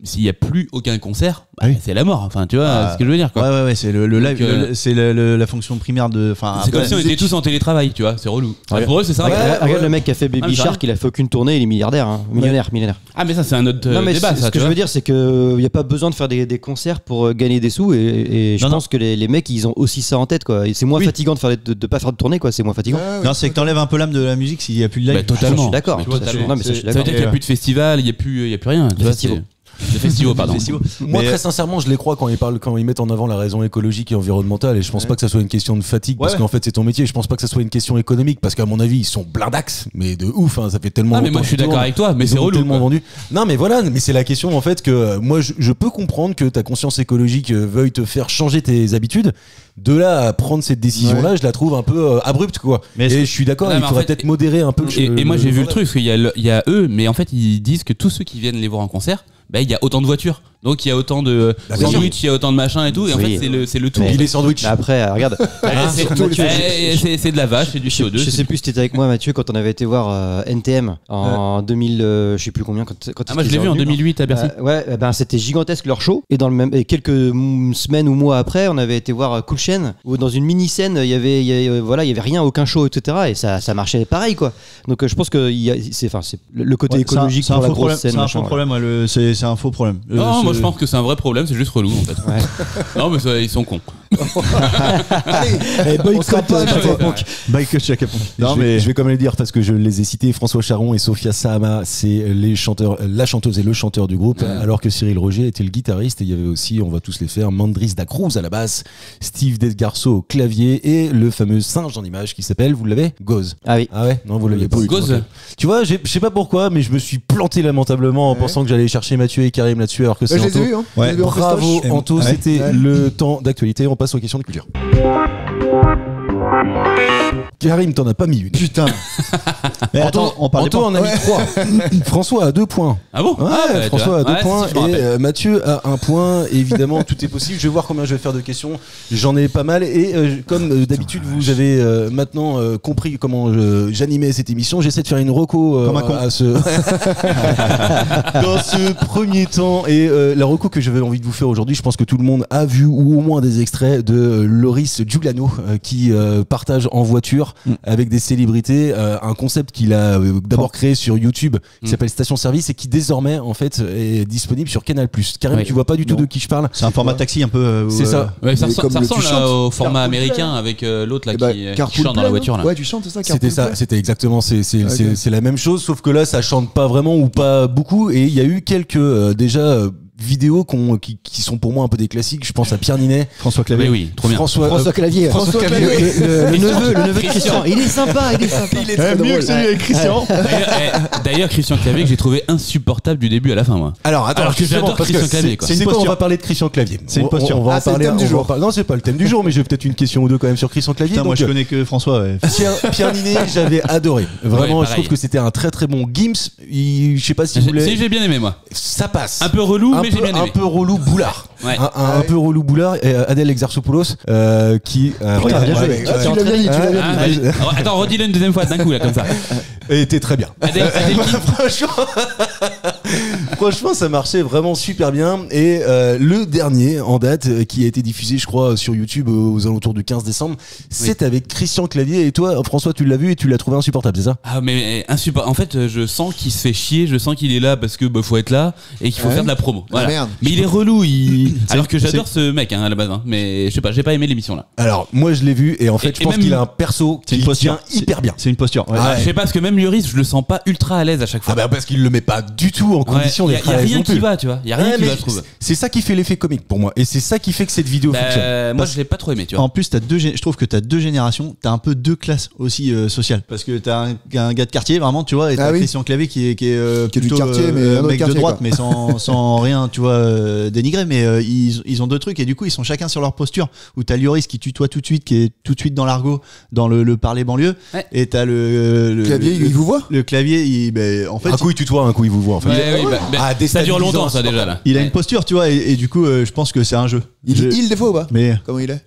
s'il y a plus aucun concert, c'est la mort. Enfin, tu vois ce que je veux dire, quoi. Ouais, c'est le live, c'est la fonction primaire de. C'est comme si on était tous en télétravail, tu vois. C'est relou. Pour eux, c'est ça. Regarde le mec qui a fait Baby Shark, il a fait aucune tournée, il est milliardaire, millionnaire. Ah, mais ça, c'est un autre débat. Ce que je veux dire, c'est qu'il n'y a pas besoin de faire des concerts pour gagner des sous. Et je pense que les mecs, ils ont aussi ça en tête, quoi. C'est moins fatigant de pas faire de tournée, quoi. C'est moins fatigant. Non, c'est que t'enlèves un peu l'âme de la musique s'il n'y a plus de live. Totalement. Je suis d'accord. Ça veut dire qu'il n'y a plus de festival, il n'y a plus rien. De festivals, pardon. Moi, très sincèrement, je les crois quand ils mettent en avant la raison écologique et environnementale. Et je pense pas que ça soit une question de fatigue, parce qu'en fait, c'est ton métier. Je pense pas que ça soit une question économique, parce qu'à mon avis, ils sont blindax, mais de ouf. Ça fait tellement longtemps. Mais moi, je suis d'accord avec toi, mais c'est relou. Tellement vendu. Non, mais voilà, mais c'est la question en fait que moi, je peux comprendre que ta conscience écologique veuille te faire changer tes habitudes. De là à prendre cette décision-là, je la trouve un peu abrupte, quoi. Et je suis d'accord, il faudrait peut-être modérer un peu. Et moi, j'ai vu le truc, parce qu'il y a eux, mais en fait, ils disent que tous ceux qui viennent les voir en concert, il y a autant de voitures, donc il y a autant de sandwichs, il y a autant de machins et tout, et en fait c'est le tout. Mais les sandwichs. Après, regarde, c'est de la vache, c'est du CO2. Je sais plus si t'étais avec moi, Mathieu, quand on avait été voir NTM en 2000, je sais plus combien. Moi je l'ai vu en 2008 à Bercy. C'était gigantesque leur show, et quelques semaines ou mois après, on avait été voir Cool Chain, où dans une mini scène, il y avait rien, aucun show, etc. Et ça marchait pareil, quoi. Donc je pense que c'est le côté écologique pour la grosse scène. C'est un faux problème, c'est un faux problème. Non, moi je pense que c'est un vrai problème, c'est juste relou en fait. Non, mais ils sont cons. Allez, boycott Chaka Ponk. Non, mais je vais quand même le dire parce que je les ai cités. François Charon et Sophia Sahama, c'est la chanteuse et le chanteur du groupe, alors que Cyril Roger était le guitariste. Et il y avait aussi, on va tous les faire, Mandris da Cruz à la basse, Steve Desgarceaux au clavier et le fameux singe en image qui s'appelle, vous l'avez, Goz. Ah oui. Ah ouais, non, vous l'avez pas. Goz. Tu vois, je sais pas pourquoi, mais je me suis planté lamentablement en pensant que j'allais chercher Mathieu et Karim là-dessus, alors que c'est Anto. Bravo Anto, c'était le temps d'actualité. On passe aux questions de culture. Karim, t'en as pas mis une. Putain. Mais attends, on parle Anto en a mis 3. François a 2 points. Ah bon? François a 2 points et Mathieu a 1 point. Évidemment, tout est possible. Je vais voir combien je vais faire de questions. J'en ai pas mal et comme d'habitude, vous avez maintenant compris comment j'animais cette émission. J'essaie de faire une reco dans ce premier temps. Et la reco que j'avais envie de vous faire aujourd'hui, je pense que tout le monde a vu ou au moins des extraits de Loris Giuliano qui partage en voiture avec des célébrités un concept qu'il a d'abord créé sur YouTube qui s'appelle Station Service et qui désormais en fait est disponible sur Canal+. Karim, tu vois pas du tout de qui je parle? C'est un format taxi un peu. C'est ça. Ça ressemble au format américain avec l'autre là qui chante dans la voiture là. Ouais, tu chantes, c'est ça. C'était ça, c'était exactement c'est la même chose, sauf que là ça chante pas vraiment ou pas beaucoup et il y a eu quelques déjà vidéos qui sont pour moi un peu des classiques. Je pense à Pierre Ninet, François Clavier. Oui, trop bien. François Clavier. Le neveu de Christian. Il est sympa. Il est très mieux drôle. que celui avec Christian. D'ailleurs, Christian Clavier que j'ai trouvé insupportable du début à la fin, moi. Alors que j'adore Christian Clavier. C'est quoi, on va parler de Christian Clavier. C'est une posture. On va en parler. C'est le thème du jour. Non, c'est pas le thème du jour, mais j'ai peut-être une question ou deux quand même sur Christian Clavier. Putain, moi je connais que François. Pierre Ninet, j'avais adoré. Vraiment, je trouve que c'était un très très bon Gims. Je sais pas si vous voulez. Si, j'ai bien aimé, moi. Ça passe. Un peu relou, mais j'ai bien aimé. Un peu relou boulard. Ouais. Un peu relou boulard. Et Adèle Exarchopoulos qui. Putain, bien joué. Tu l'as bien dit. Attends, redis-le une deuxième fois d'un coup, là, comme ça. Et était très bien. Adèle Franchement, ça marchait vraiment super bien. Et le dernier en date, qui a été diffusé, je crois, sur YouTube aux alentours du 15 décembre, c'est avec Christian Clavier. Et toi, François, tu l'as vu et tu l'as trouvé insupportable, c'est ça? Ah, mais insupportable. En fait, je sens qu'il se fait chier, je sens qu'il est là parce que faut être là et qu'il faut faire de la promo. Voilà. Merde. Mais il est relou. Alors que j'adore ce mec à la base. Mais je sais pas, j'ai pas aimé l'émission là. Alors, moi, je l'ai vu et en fait, je pense qu'il a un perso qui tient hyper bien. C'est une posture. Ouais. Je sais pas, parce que même Lloris, je le sens pas ultra à l'aise à chaque fois. Ah bah parce qu'il le met pas du tout en condition d'être à l'aise. Y a rien qui va, tu vois. Y a rien qui va, je trouve. C'est ça qui fait l'effet comique pour moi. Et c'est ça qui fait que cette vidéo fonctionne. Moi, je l'ai pas trop aimé, tu vois. En plus, je trouve que t'as deux générations, t'as un peu deux classes aussi sociales. Parce que t'as un gars de quartier, vraiment, tu vois, et t'as Christian Clavier qui est plutôt du quartier, mais un mec quartier, de droite, quoi. mais sans rien, tu vois, dénigrer. Mais ils ont deux trucs, et du coup, ils sont chacun sur leur posture. Où t'as Lloris qui tutoie tout de suite, qui est tout de suite dans l'argot, dans le parler banlieue. Ouais. Et t'as le Clavier, il vous voit? Le Clavier, en fait. Un coup, il tutoie, un coup, il vous voit, en fait. Ça dure longtemps, ça, déjà, là. Il a une posture, tu vois, et du coup, je pense que c'est un jeu. Il des fois ou pas? Mais comment il est?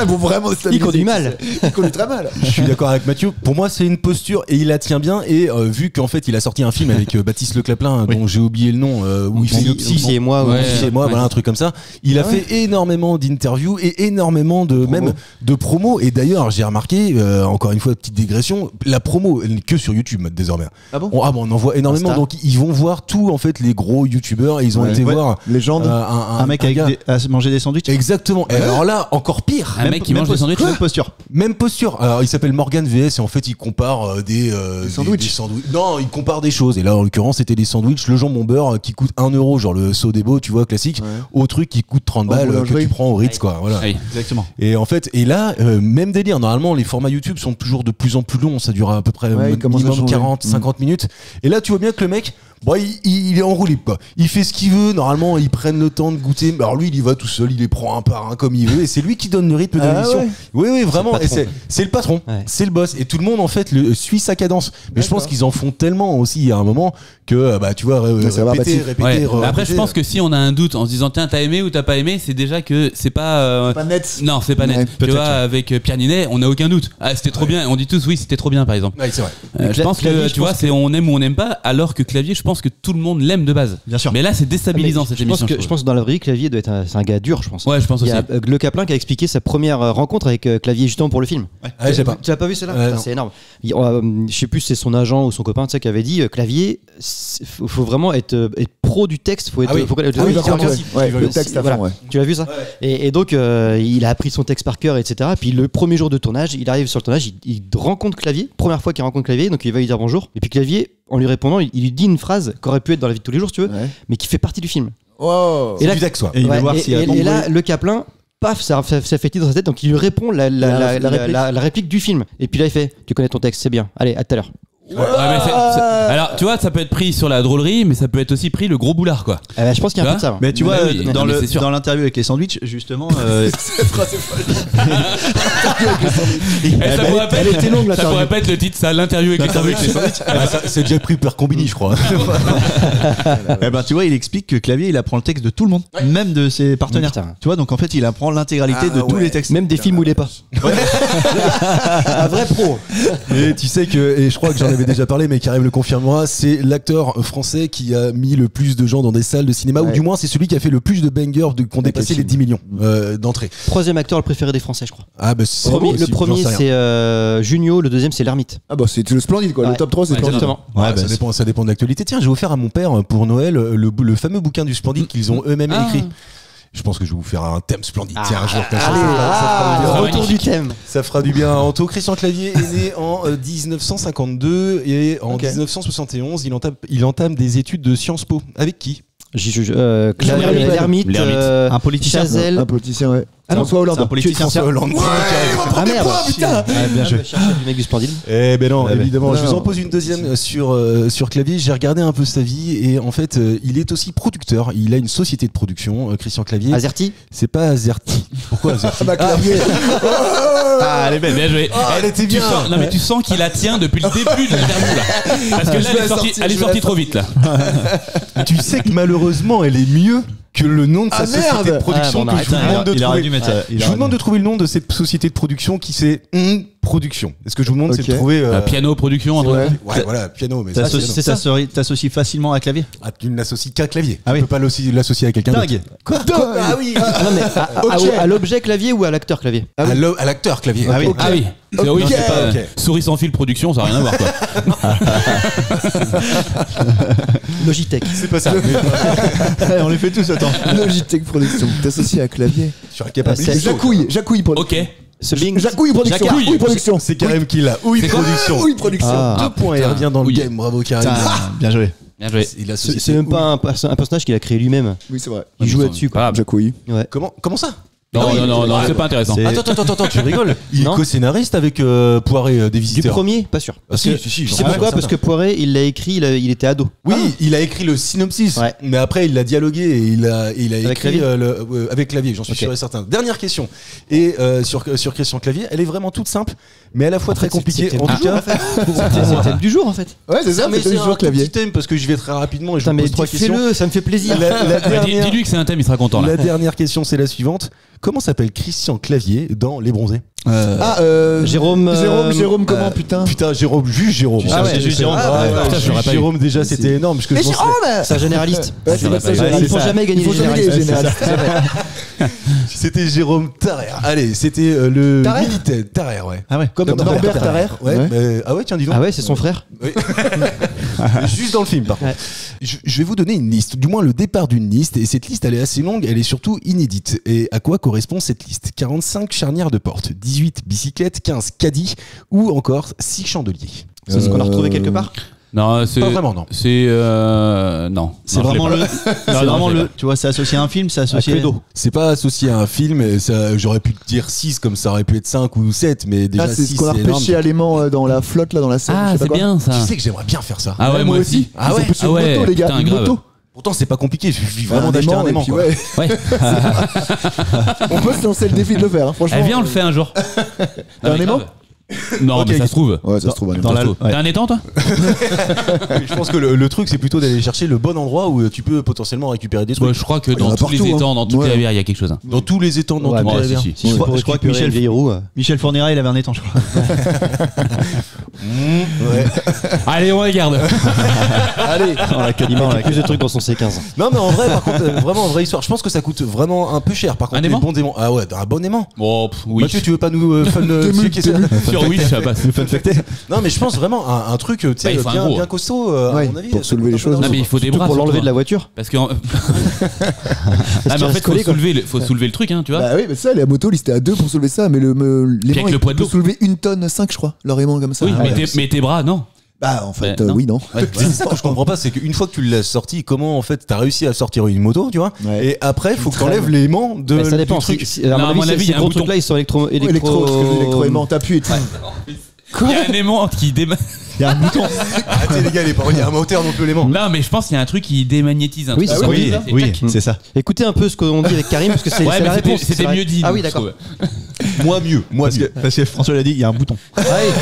Bon, vraiment, il conduit mal. Il conduit très mal. Je suis d'accord avec Mathieu. Pour moi, c'est une posture et il la tient bien. Et vu qu'en fait, il a sorti un film avec Baptiste Le Claplin, dont j'ai oublié le nom, où il fait Si et moi, voilà, un truc comme ça. Il a fait énormément d'interviews et énormément de promos. Et d'ailleurs, j'ai remarqué, encore une fois, petite digression, la promo elle n'est que sur YouTube désormais. Ah bon? On en voit énormément. Donc ils vont voir tous en fait les gros youtubeurs. Et ils ont été voir légende, un mec à manger des sandwichs. Exactement. Et alors là, encore pire. Un mec qui mange des sandwichs. Même posture. Alors il s'appelle Morgan VS et en fait il compare des sandwichs. Non, il compare des choses. Et là en l'occurrence c'était des sandwichs, le jambon beurre qui coûte 1 euro, genre le Sodebo, tu vois, classique, au truc qui coûte 30 balles que tu prends au Ritz, quoi. Voilà. Oui, exactement. Et en fait, et là, même délire. Normalement, les formats YouTube sont toujours de plus en plus longs. Ça dure à peu près minimum 40-50 minutes. Et là, tu vois bien que le mec, il est en roue libre, quoi. Il fait ce qu'il veut. Normalement, ils prennent le temps de goûter. Alors lui, il y va tout seul. Il les prend un par un comme il veut. Et c'est lui qui donne le rythme de l'émission. Oui, vraiment. Et c'est le patron. Ouais. C'est le boss. Et tout le monde, en fait, suit sa cadence. Mais je pense qu'ils en font tellement aussi à un moment que, tu vois, répéter. Après, je pense que si on a un doute en se disant, tiens, t'as aimé ou t'as pas aimé, c'est déjà que c'est pas net. Non, c'est pas net. Tu vois, avec Pierre Ninet, on n'a aucun doute. Ah, c'était trop bien. On dit tous, oui, c'était trop bien, par exemple. Ouais, c'est vrai. Je pense que, tu vois, c'est on aime ou on n'aime pas, alors que Clavier, je pense que tout le monde l'aime de base. Bien sûr. Mais là, c'est déstabilisant cette émission. Je pense que dans la vraie vie, Clavier doit être c'est un gars dur, je pense. Ouais, je pense aussi. Il y a Le Caplin qui a expliqué sa première rencontre avec Clavier justement pour le film. Ouais, j'ai pas. Tu l'as pas vu celle-là? C'est énorme. Je sais plus si c'est son agent ou son copain, tu sais, qui avait dit Clavier, faut vraiment être pro du texte. Faut être. Le texte à fond. Tu l'as vu ça? Et donc il a appris son texte par cœur, etc. Puis le premier jour de tournage, il arrive sur le tournage, il rencontre Clavier, première fois qu'il rencontre Clavier, donc il va lui dire bonjour. Et puis Clavier, en lui répondant, il lui dit une phrase qui aurait pu être dans la vie de tous les jours, si tu veux, mais qui fait partie du film. Wow. Et là, et là, le Caplin, paf, ça fait titre dans sa tête, donc il lui répond la réplique du film. Et puis là, il fait, tu connais ton texte, c'est bien. Allez, à tout à l'heure. Alors tu vois, ça peut être pris sur la drôlerie, mais ça peut être aussi pris le gros boulard, quoi. Je pense qu'il y a un peu de ça. Mais tu vois, dans l'interview avec les sandwichs, justement. Cette phrase est folle. Elle était longue, là. Ça pourrait pas être le titre, ça, l'interview avec les sandwichs. C'est déjà pris par Combini, je crois. Tu vois, il explique que Clavier, il apprend le texte de tout le monde, même de ses partenaires. Tu vois, donc en fait, il apprend l'intégralité de tous les textes. Même des films où il est pas. Un vrai pro. Et tu sais que, et je crois que j'en avais déjà parlé, mais Karim le confirmera, c'est l'acteur français qui a mis le plus de gens dans des salles de cinéma, ou du moins c'est celui qui a fait le plus de bangers qui ont dépassé les 10 millions d'entrées. Troisième acteur le préféré des Français, je crois. Le premier c'est Junio, le deuxième c'est L'Ermite. C'est le Splendide, quoi. Le top 3 c'est Splendide. Exactement. Ça dépend de l'actualité. Tiens, j'ai offert à mon père pour Noël le fameux bouquin du Splendide qu'ils ont eux-mêmes écrit. Je pense que je vais vous faire un thème Splendide. Tiens, un jour, retour du thème. Ça fera du bien à Anto. Christian Clavier est né en 1952 et en 1971, il entame des études de Sciences Po. Avec qui? L'ermite, un politicien. Chazelle. Un politicien, ouais. François Hollande. Un politicien. François Hollande. Ah merde. Putain. Bien joué. Du mec du Splendide. Eh ben non, évidemment. Je vous en Non. pose une deuxième sur clavier. J'ai regardé un peu sa vie et en fait, il est aussi producteur. Il a une société de production, Christian Clavier. Azerty. C'est pas Azerty. Pourquoi Azerty? Clavier. Ah, elle est belle, bien jouée. Elle était bien. Non, mais tu sens qu'il la tient depuis le début de l'interview là. Parce que là, elle est sortie trop vite là. Tu sais que malheureusement, elle est mieux que le nom de sa société de production. Ah, bon, que je vous demande de trouver. Je vous demande de trouver le nom de cette société de production qui c'est Production. Est-ce que je vous demande c'est de trouver Piano production en ouais, voilà, piano, mais T'associes facilement à clavier. Ah, tu n'associes qu'à clavier. Ah oui. Tu peux pas l'associer à quelqu'un d'autre. Dingue. Quoi? Ah oui. Non mais à l'objet clavier ou à l'acteur clavier? À l'acteur clavier. Ah oui. Ah oui. Oui, c'est pas ok. Souris sans fil production, ça n'a rien à voir quoi. Logitech. C'est pas ça. On les fait tous, attends. Logitech Production. T'associes à clavier. Sur un capable. Jacouille Production. Ok. Jacouille Production. Jacouille. Ouille Production. C'est Karim qui l'a. Ouille Production. Ouille Production. 2 points. Il revient dans le game. Bravo Karim. Bien joué. Bien joué. C'est même pas un personnage qu'il a créé lui-même. Oui, c'est vrai. Il joue là-dessus quoi. Jacouille. Ouais. Comment ça? Non, c'est pas intéressant. Attends, tu rigoles. Il est Non. co-scénariste avec Poiré des Du Visiteurs. premier, pas sûr. Ah, si, Tu sais pourquoi? Parce que Poiré, il l'a écrit, il était ado. Oui, il a écrit le synopsis, Ouais. mais après il l'a dialogué et il a Avec écrit Clavier avec Clavier, j'en suis sûr et certain. Dernière question. Et sur Christian Clavier, elle est vraiment toute simple, mais à la fois très compliquée. En tout cas, C'est le thème du jour en fait. Ouais, c'est ça, mais c'est le un joueur tout clavier. petit thème parce que je vais très rapidement et je Putain, vous mais pose 3 questions. fais-le, ça me fait plaisir. Dis-lui que c'est un thème, il sera content là. La dernière question, c'est la suivante. Comment s'appelle Christian Clavier dans Les Bronzés? Jérôme. Comment, putain? Putain, Jérôme, juste Jérôme. Ah ouais, juste Jérôme. Putain, je l'aurais pas eu. Jérôme, déjà, c'était énorme. Parce que Mais je Jérôme! C'est un généraliste. Ouais, c'est ça, Il faut jamais gagner les généralistes. C'était Jérôme Tarrer. Allez, c'était le Tarrer militaire. Tarrer, ouais. Ah ouais. Comme Norbert Tarrer. Ouais. Ouais. Ah ouais, tiens, dis donc. Ah ouais, c'est son frère. Oui. Juste dans le film, par contre. Ouais. Je vais vous donner une liste, du moins le départ d'une liste. Et cette liste, elle est assez longue, elle est surtout inédite. Et à quoi correspond cette liste? 45 charnières de porte, 18 bicyclettes, 15 caddies ou encore 6 chandeliers. C'est ce qu'on a retrouvé quelque part. Non, c'est Pas vraiment, non. C'est non. C'est Non, je vraiment l'ai le. pas. C'est vraiment le. Tu vois, c'est associé à un film, c'est associé. C'est pas associé à un film, et ça, j'aurais pu te dire 6 comme ça aurait pu être 5 ou 7, mais déjà C'est 6 ce qu'on a c'est énorme. repêché à l'aimant dans la flotte, là, dans la Seine. je Ah, sais pas c'est quoi. bien ça. Tu sais que j'aimerais bien faire ça. Ah ouais, moi aussi. Ah ouais. Ils ont poussé Ah ouais, une moto, les gars. putain, Une grave. moto. Pourtant, c'est pas compliqué, il suffit vraiment Un d'acheter un et aimant. puis quoi. ouais. Ouais. On peut se lancer le défi de le faire, hein, franchement. Eh, viens, on le fait un jour. T'as un mais aimant grave. Non, Ok. mais ça se trouve. Ouais, ça se trouve. Dans la. T'as un étang, toi? Je pense que le truc, c'est plutôt d'aller chercher le bon endroit où tu peux potentiellement récupérer des trucs. Ouais, je crois que y en dans a tous les partout, étangs, dans toutes Ouais. les rivières, il y a quelque chose. Dans tous les étangs, dans Ouais, toutes Ouais, les rivières. si, si. Je crois que Michel Michel Fourniret, il avait un étang, je crois. Ouais. Allez, on regarde. Allez. On a plus de trucs dans son C15. Non, mais en vrai, par contre, vraiment, en vraie histoire, je pense que ça coûte vraiment un peu cher. Par contre, Un les aimant bons aimants. Ah ouais, un bon aimant. Bon, oui. Mathieu, tu veux pas nous fun checker ça? Sur Wish, ça passe. Non, mais je pense vraiment un truc, tu Bah, sais, il faut un bien, gros. bien costaud, à Ouais, mon avis. pour ça soulever coûte les un peu choses. d'argent. Non, mais il faut des Surtout bras. pour l'enlever surtout, de la voiture. Parce que. Ah, mais en qu'il fait, reste collé, faut soulever le truc, hein, tu vois. Bah oui, mais ça, la moto, il était à 2 pour soulever ça, mais l'aimant, le il poids de peut l'eau. soulever 1 tonne 5, je crois, leur aimant comme ça. Oui, Ah ouais. mais tes bras, non. Bah, en fait, non. oui, non. Ouais, c'est ça que je comprends pas, c'est qu'une fois que tu l'as sorti, comment en fait t'as réussi à sortir une moto, tu vois, Ouais. et après faut que t'enlèves l'aimant de Mais ça dépend. du truc. À Non, à mon mon avis, avis, il y a ces un gros bouton. trucs là, ils sont Électro, électro-aimant, t'appuies et tout. Il y a un aimant qui démagnétise. Il y a un bouton. Arrêtez les gars, les paroles, il y a un moteur non plus l'aimant. Non, mais je pense qu'il y a un truc qui démagnétise un Oui, truc. c'est ça. Oui, C'est oui, tac. c'est ça. Écoutez un peu ce qu'on dit avec Karim, parce que c'est Ouais, c'est mais la réponse. c'était c'est vrai. mieux dit. Ah oui, je d'accord. trouve. Moi mieux, Parce que François l'a dit, il y a un bouton. Ah oui.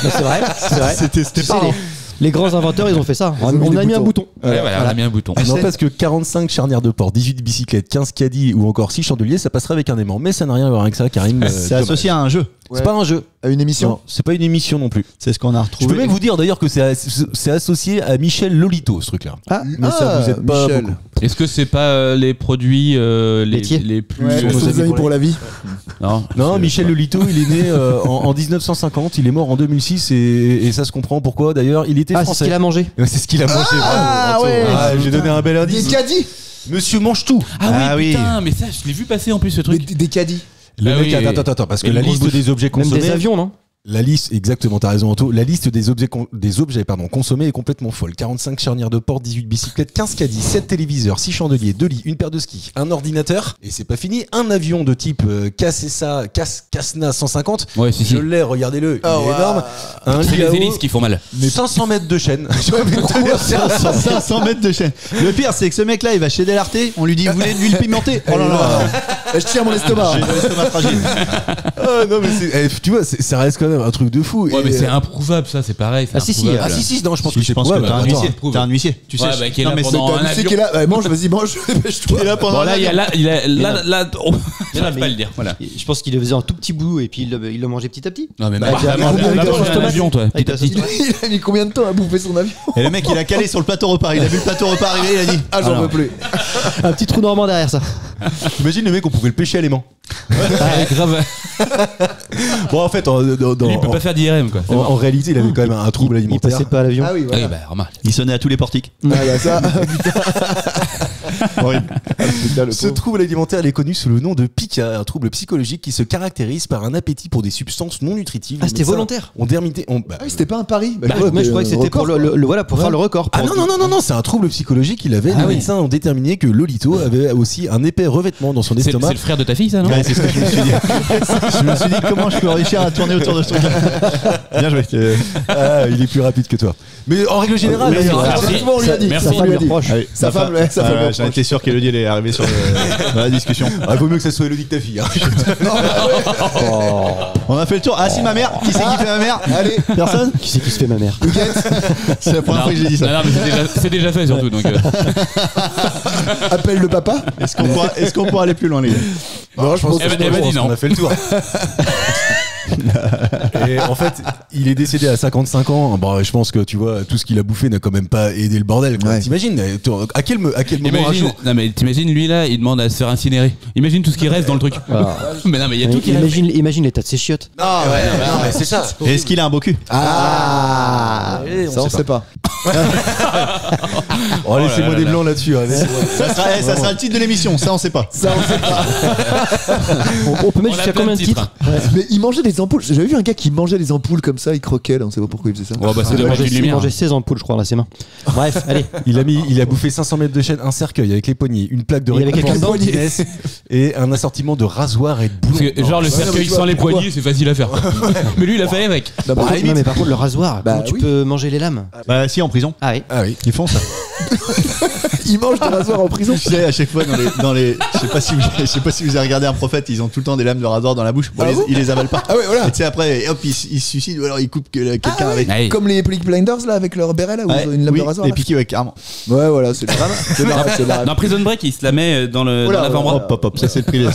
C'est vrai, c'est vrai. C'était parlant. Les grands inventeurs, ils ont fait ça. Ils ont mis On des a mis un boutons. bouton. Ouais, voilà, on a mis un bouton. Non, parce que 45 charnières de port, 18 bicyclettes, 15 caddies ou encore 6 chandeliers, ça passerait avec un aimant. Mais ça n'a rien à voir avec ça, Karim. C'est associé à un jeu. C'est pas un jeu. À une émission. Non, c'est pas une émission non plus. C'est ce qu'on a Je retrouvé. peux même vous dire d'ailleurs que c'est associé à Michel Lolito, ce truc-là. Ah, Mais ça vous aide pas Michel. beaucoup. Est-ce que c'est pas les produits Laitiers. les plus. Ouais, nos nos amis pour la vie. Non, Non, Michel Lolito, il est né en 1950, il est mort en 2006 et ça se comprend pourquoi d'ailleurs. Il était c'est ce français. qu'il a mangé. Ouais, c'est ce qu'il a mangé. Ah, bravo. ouais. Ah, j'ai donné un bel indice. Des caddies. Monsieur mange tout. Ah oui, oui. putain, mais ça, je l'ai vu passer en plus ce truc. Des caddies. Le Ah mec, oui. attends, parce que Et la une grosse liste bouche. des objets Même consommés. des avions, non? La liste, exactement, t'as raison Anto. La liste des objets consommés est complètement folle. 45 charnières de porte, 18 bicyclettes, 15 caddies, 7 téléviseurs, 6 chandeliers, 2 lits, une paire de skis, un ordinateur, et c'est pas fini, un avion de type Cessna 150. Ouais, je l'ai, regardez-le, il est énorme. C'est les hélices qui font mal. Mais 500 mètres de chaîne. 500 mètres de chaîne. Le pire, c'est que ce mec-là, il va chez Delarté, on lui dit, vous voulez de l'huile pimentée? Oh là là, je tiens mon estomac. J'ai l'estomac fragile. Non mais tu vois, ça reste quand même un truc de fou. Ouais, mais c'est improuvable, ça, c'est pareil. Si, non, je pense que t'as un huissier. Tu sais, qui est là pendant un avion. Qui est là, mange, vas-y, mange. Il est là pendant. Bon, là, il a pas le dire. Voilà. Je pense qu'il le faisait en tout petit bout et puis il le mangeait petit à petit. Non mais un avion, toi. Petit à petit. Il a mis combien de temps à bouffer son avion? Et le mec, il a calé sur le plateau repas. Il a vu le plateau repas arriver, il a dit j'en veux plus. Un petit trou normand derrière ça. Imagine le mec, on pouvait le pêcher à l'aimant. Grave. Bon, en fait, lui, il peut pas faire d'IRM quoi. En réalité, il avait quand même un trouble alimentaire. Il passait pas à l'avion. Ah oui, voilà. Remarque. Il sonnait à tous les portiques. Ça. Ce trouble alimentaire, il est connu sous le nom de PICA, un trouble psychologique qui se caractérise par un appétit pour des substances non nutritives. C'était volontaire. C'était pas un pari. Moi, je croyais que c'était pour faire le record. Ah non, c'est un trouble psychologique. Les médecins ont déterminé que Lolito avait aussi un épais revêtement dans son estomac. C'est le frère de ta fille, ça, non? Ouais, c'est ce que je me suis dit. Je me suis dit comment je peux réussir à tourner autour de ce truc. Bien joué. Il est plus rapide que toi. Mais en règle générale, on lui a dit. Merci. Sa femme, j'en étais sûr qu'Elodie allait arriver dans la discussion. Vaut mieux que ça soit Elodie que ta fille. On a fait le tour. Ah si, ma mère. Qui c'est qui fait ma mère? Allez, personne. Qui c'est qui se fait ma mère? C'est la première fois que j'ai dit ça. Non, mais c'est déjà fait surtout. Donc. Appelle le papa. Est-ce qu'on pourra aller plus loin, les gars? Non, je pense qu'on a fait le tour. Et en fait, il est décédé à 55 ans. Bon, je pense que tu vois, tout ce qu'il a bouffé n'a quand même pas aidé le bordel. Ouais. T'imagines à quel moment non mais t'imagines lui là, il demande à se faire incinérer. Imagine tout ce qui reste dans le truc. Mais non mais il y a tout qui reste. Imagine l'état de ses chiottes. Non mais c'est ça. Et est-ce qu'il a un beau cul? Ça on sait pas. Laissez-moi des blancs là-dessus. Ça sera le titre de l'émission. Ça on sait pas. On peut mettre jusqu'à combien de titres? Mais il mangeait des ampoules. J'avais vu un gars qui mangeait des ampoules comme ça, il croquait là, on sait pas pourquoi il faisait ça. Il mangeait 16 ampoules, je crois, dans ses mains. Bref, allez. Il a bouffé 500 mètres de chaîne, un cercueil avec les poignées, une plaque de réconfort et un assortiment de rasoirs et de boulons. Genre le cercueil sans les poignées, c'est facile à faire. Mais lui, il a fait avec. Non, mais par contre, le rasoir, tu peux manger les lames. Bah si, en prison. Ah oui. Ils font ça. Ils mangent des rasoirs en prison. Tu sais, à chaque fois dans les je sais pas si vous avez regardé Un Prophète, ils ont tout le temps des lames de rasoir dans la bouche. Ils les avalent pas. Ah ouais, voilà. Et tu sais, après, hop, ils se suicident ou alors ils coupent quelqu'un avec. Comme les Peaky Blinders là, avec leur béret là, où ils ont une lame de rasoir. Les Peaky, ouais, carrément. Ouais, voilà, c'est le Dans Prison Break, il se la met dans l'avant-bras. Hop, ça c'est le privé.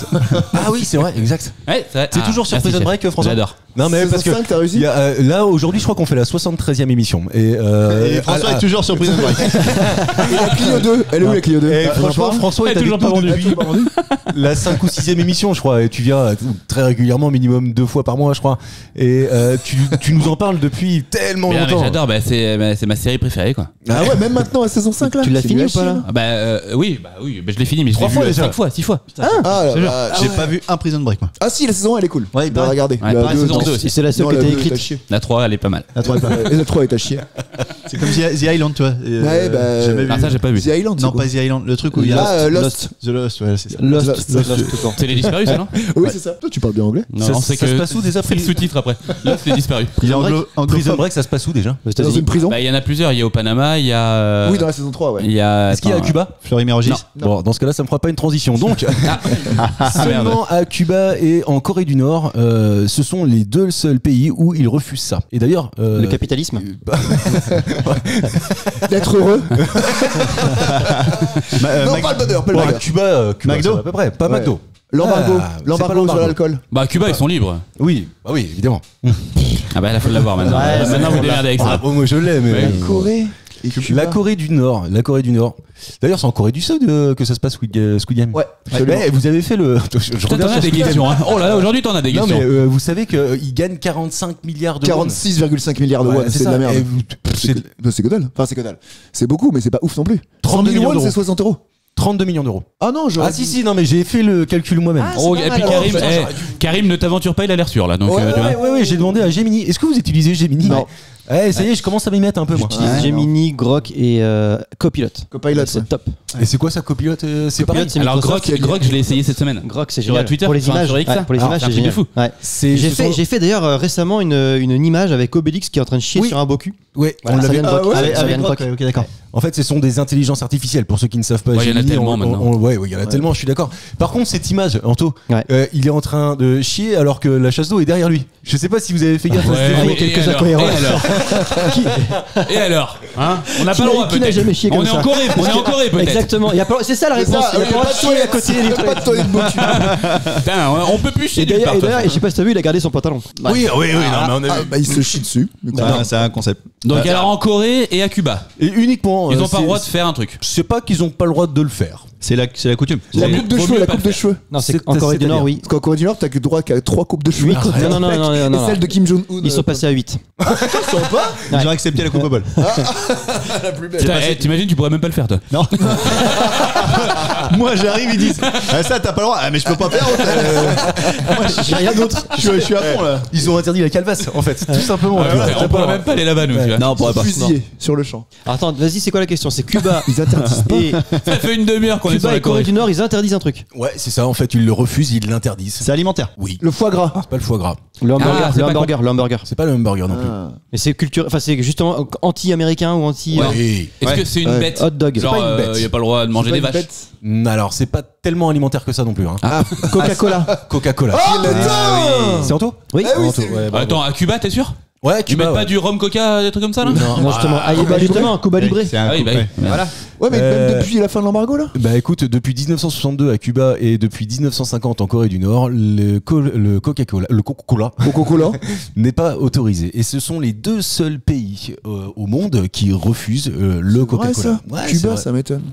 Ah oui, c'est vrai, exact. Ouais, c'est toujours sur Prison Break, François. J'adore. Non mais parce que t'as réussi. Là aujourd'hui, je crois qu'on fait la 73e émission et François est toujours sur Prison Break. Et la Clio 2, elle est où la Clio 2? Franchement, François est toujours pas vendu. La 5 ou 6e émission, je crois, et tu viens très régulièrement, minimum 2 fois par mois, je crois. Et tu nous en parles depuis tellement longtemps. J'adore, c'est ma série préférée, quoi. Ah ouais, même maintenant à saison 5 là. Tu l'as fini ou pas là? Oui, je l'ai fini, mais je l'ai vu 5 fois, 6 fois. J'ai pas vu un Prison Break, moi. Ah si, la saison elle est cool. Ouais, il regarder. La saison 2 aussi. C'est la seule qui était écrite. La 3, elle est pas mal. La 3 est à chier. C'est comme The Island, tu vois. Ouais, Ah, ça, j'ai pas vu. The Island. Non, pas The Island. Le truc où il y a Lost. The Lost, ouais, c'est ça. Lost. C'est les disparus, ça, non? Oui, c'est ça. Toi, tu parles bien anglais? Non, c'est que. Ça se passe où déjà? C'est le sous-titre après. Lost, les disparus. Prison Break, ça se passe où déjà? Dans une prison? Il y en a plusieurs. Il y a au Panama, il y a. Oui, dans la saison 3, ouais. Est-ce qu'il y a à Cuba? Florimérogis? Bon, dans ce cas-là, ça me fera pas une transition. Donc, seulement à Cuba et en Corée du Nord, ce sont les deux seuls pays où ils refusent ça. Et d'ailleurs, le capitalisme. D'être heureux. Non, pas le bonheur, pas le bonheur. Cuba, McDo à peu près, pas McDo. L'embargo sur l'alcool. Bah, Cuba, ils sont libres. Oui, évidemment. Ah bah, là, faut l'avoir maintenant. Maintenant, vous démerdez avec ça. Moi, je l'ai, mais. La Corée. La Corée du Nord. D'ailleurs, c'est en Corée du Sud que ça se passe Squid Game. Ouais. Vous avez fait le. T'en as des questions, hein. Oh là là, aujourd'hui, t'en as des questions. Non, mais vous savez qu'ils gagnent 45 milliards de won. 46,5 milliards de won. C'est de la merde. C'est que dalle. Enfin, c'est que dalle. C'est beaucoup, mais c'est pas ouf non plus. 30 000 won, c'est 60 €. 32 millions d'euros. Ah non, Ah si, non mais j'ai fait le calcul moi-même. Et puis Karim, ne t'aventure pas, il a l'air sûr là. Donc, ouais, j'ai demandé à Gemini. Est-ce que vous utilisez Gemini? Non. Ça y est, je commence à m'y mettre un peu moi. J'utilise Gemini, Grok et Copilot. C'est top. Et c'est quoi ça, Copilot? C'est pareil. Alors Grok, je l'ai essayé cette semaine. Grok, c'est génial. Sur Twitter, pour les images, pour les images, c'est génial. fou. J'ai fait d'ailleurs récemment une image avec Obélix qui est en train de chier sur un Boku. Ouais, on l'avait avec Grok. Ok, d'accord. En fait, ce sont des intelligences artificielles pour ceux qui ne savent pas. Il y en a tellement maintenant. Ouais, il y en a tellement, je suis d'accord. Par contre, cette image, Anto, il est en train de chier alors que la chasse d'eau est derrière lui. Je sais pas si vous avez fait gaffe. Quelques incohérences. Et alors on n'a pas le droit. Qui n'a jamais chié comme ça? On est en Corée peut-être. Exactement. C'est ça la réponse. Il n'y a pas de chier à côté. Il n'y a pas de toilette de Boku. Putain, on peut plus chier. Et d'ailleurs, je sais pas si t'as vu, il a gardé son pantalon. Oui, non, mais on a vu. Il se chie dessus. C'est un concept. Donc alors en Corée et à Cuba. Et uniquement. Ils n'ont pas le droit de faire un truc. Je sais pas qu'ils ont pas le droit de le faire. C'est la coutume. La coupe de cheveux. Non, c'est en Corée du Nord, oui. Parce qu'en Corée du Nord, t'as que droit qu'à 3 coupes de cheveux. Non. Et celle de Kim Jong-un. Ils sont passés à 8. Sympa. Ils ont accepté la coupe au bol. La plus belle. T'imagines, tu pourrais même pas le faire toi. Non. Moi j'arrive, ils disent ça t'as pas le droit. Mais je peux pas faire. Moi j'ai rien d'autre. Je suis à fond là. Ils ont interdit la calvasse en fait, tout simplement. On pourrait même pas aller là-bas nous. Non, on pourrait pas. Fusillé sur le champ. Attends, vas-y, c'est quoi la question? C'est Cuba. Ils interdisent pas. Ça fait une demi-heure qu'on est sur Cuba la et Corée du Nord, ils interdisent un truc. Ouais, c'est ça. En fait, ils le refusent, ils l'interdisent. C'est alimentaire. Oui. Le foie gras. C'est pas le foie gras. Le hamburger. C'est pas le hamburger non plus. Mais c'est c'est justement anti-américain ou anti. Oui. Est-ce que c'est une bête? Hot dog. Genre, il n'y a pas le droit de manger des vaches. Alors, c'est pas tellement alimentaire que ça non plus. Coca-Cola. Coca-Cola. C'est Anto? Oui. Attends, à Cuba, t'es sûr? Ouais, tu mets pas du rhum coca, des trucs comme ça là? Non, justement, Cuba Libre. Voilà. Ouais, mais même depuis la fin de l'embargo là? Bah écoute, depuis 1962 à Cuba et depuis 1950 en Corée du Nord, le Coca-Cola n'est pas autorisé. Et ce sont les 2 seuls pays au monde qui refusent le Coca-Cola. Cuba, ça m'étonne.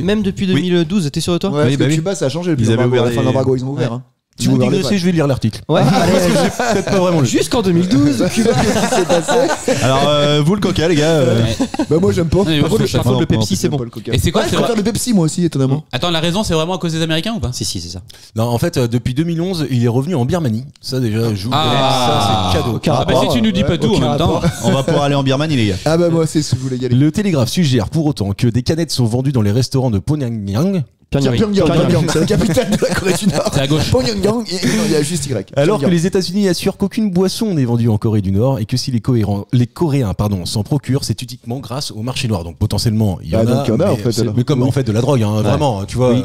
Même depuis 2012, t'es sûr de toi? Ouais, parce que Cuba, ça a changé depuis la fin de l'embargo, ils ont ouvert. Si vous digressez, je vais lire l'article. Ouais, peut-être pas vraiment. Jusqu'en 2012, Cuba, qu'est-ce qui s'est passé? Alors, vous le coca, les gars. Bah, moi, j'aime pas. Par contre, le Pepsi, c'est bon. Et c'est quoi? Je préfère le Pepsi, moi aussi, étonnamment. Attends, la raison, c'est vraiment à cause des Américains ou pas? Si, c'est ça. Non, en fait, depuis 2011, il est revenu en Birmanie. Ça, déjà, je vous ça, c'est cadeau. Ah, bah, si tu nous dis pas tout en même temps, on va pouvoir aller en Birmanie, les gars. Ah, bah, moi, c'est ce que je voulais y aller. Le Télégraphe suggère pour autant que des canettes sont vendues dans les restaurants de Pyongyang. Pyongyang, c'est la capitale de la Corée du Nord. C'est à gauche. Pyongyang, il y a juste Y. Alors que les États-Unis assurent qu'aucune boisson n'est vendue en Corée du Nord et que si les Coréens s'en procurent, c'est uniquement grâce au marché noir. Donc potentiellement, il y en a. En fait, mais comme en fait de la drogue, vraiment, tu vois. Oui,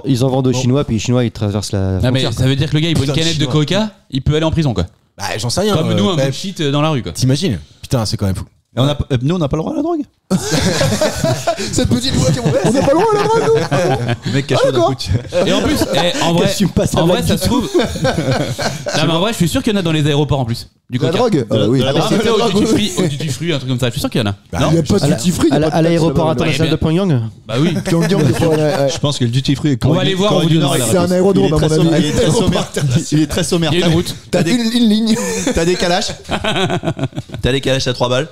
ils en vendent aux Chinois, puis les Chinois ils traversent la frontière. Mais ça veut dire que le gars il boit une canette de coca, il peut aller en prison quoi. Bah j'en sais rien. Comme nous un bullshit dans la rue quoi. T'imagines? Putain, c'est quand même fou. Nous, on n'a pas le droit à la drogue. Cette petite voix qui on n'a pas le droit à la drogue, nous. Le mec cache la bouche. Et en plus, en vrai, ça se trouve. Non, mais en vrai, je suis sûr qu'il y en a dans les aéroports en plus. Du la drogue? Oui. C'était au duty free, un truc comme ça. Je suis sûr qu'il y en a. Il n'y a pas de duty free. À l'aéroport international de Pyongyang? Bah oui. Je pense que le duty free. On va aller voir. C'est un aérodrome à mon avis. Il est très sommaire. Il y a une route. T'as une ligne. T'as des calaches. T'as des calaches à 3 balles.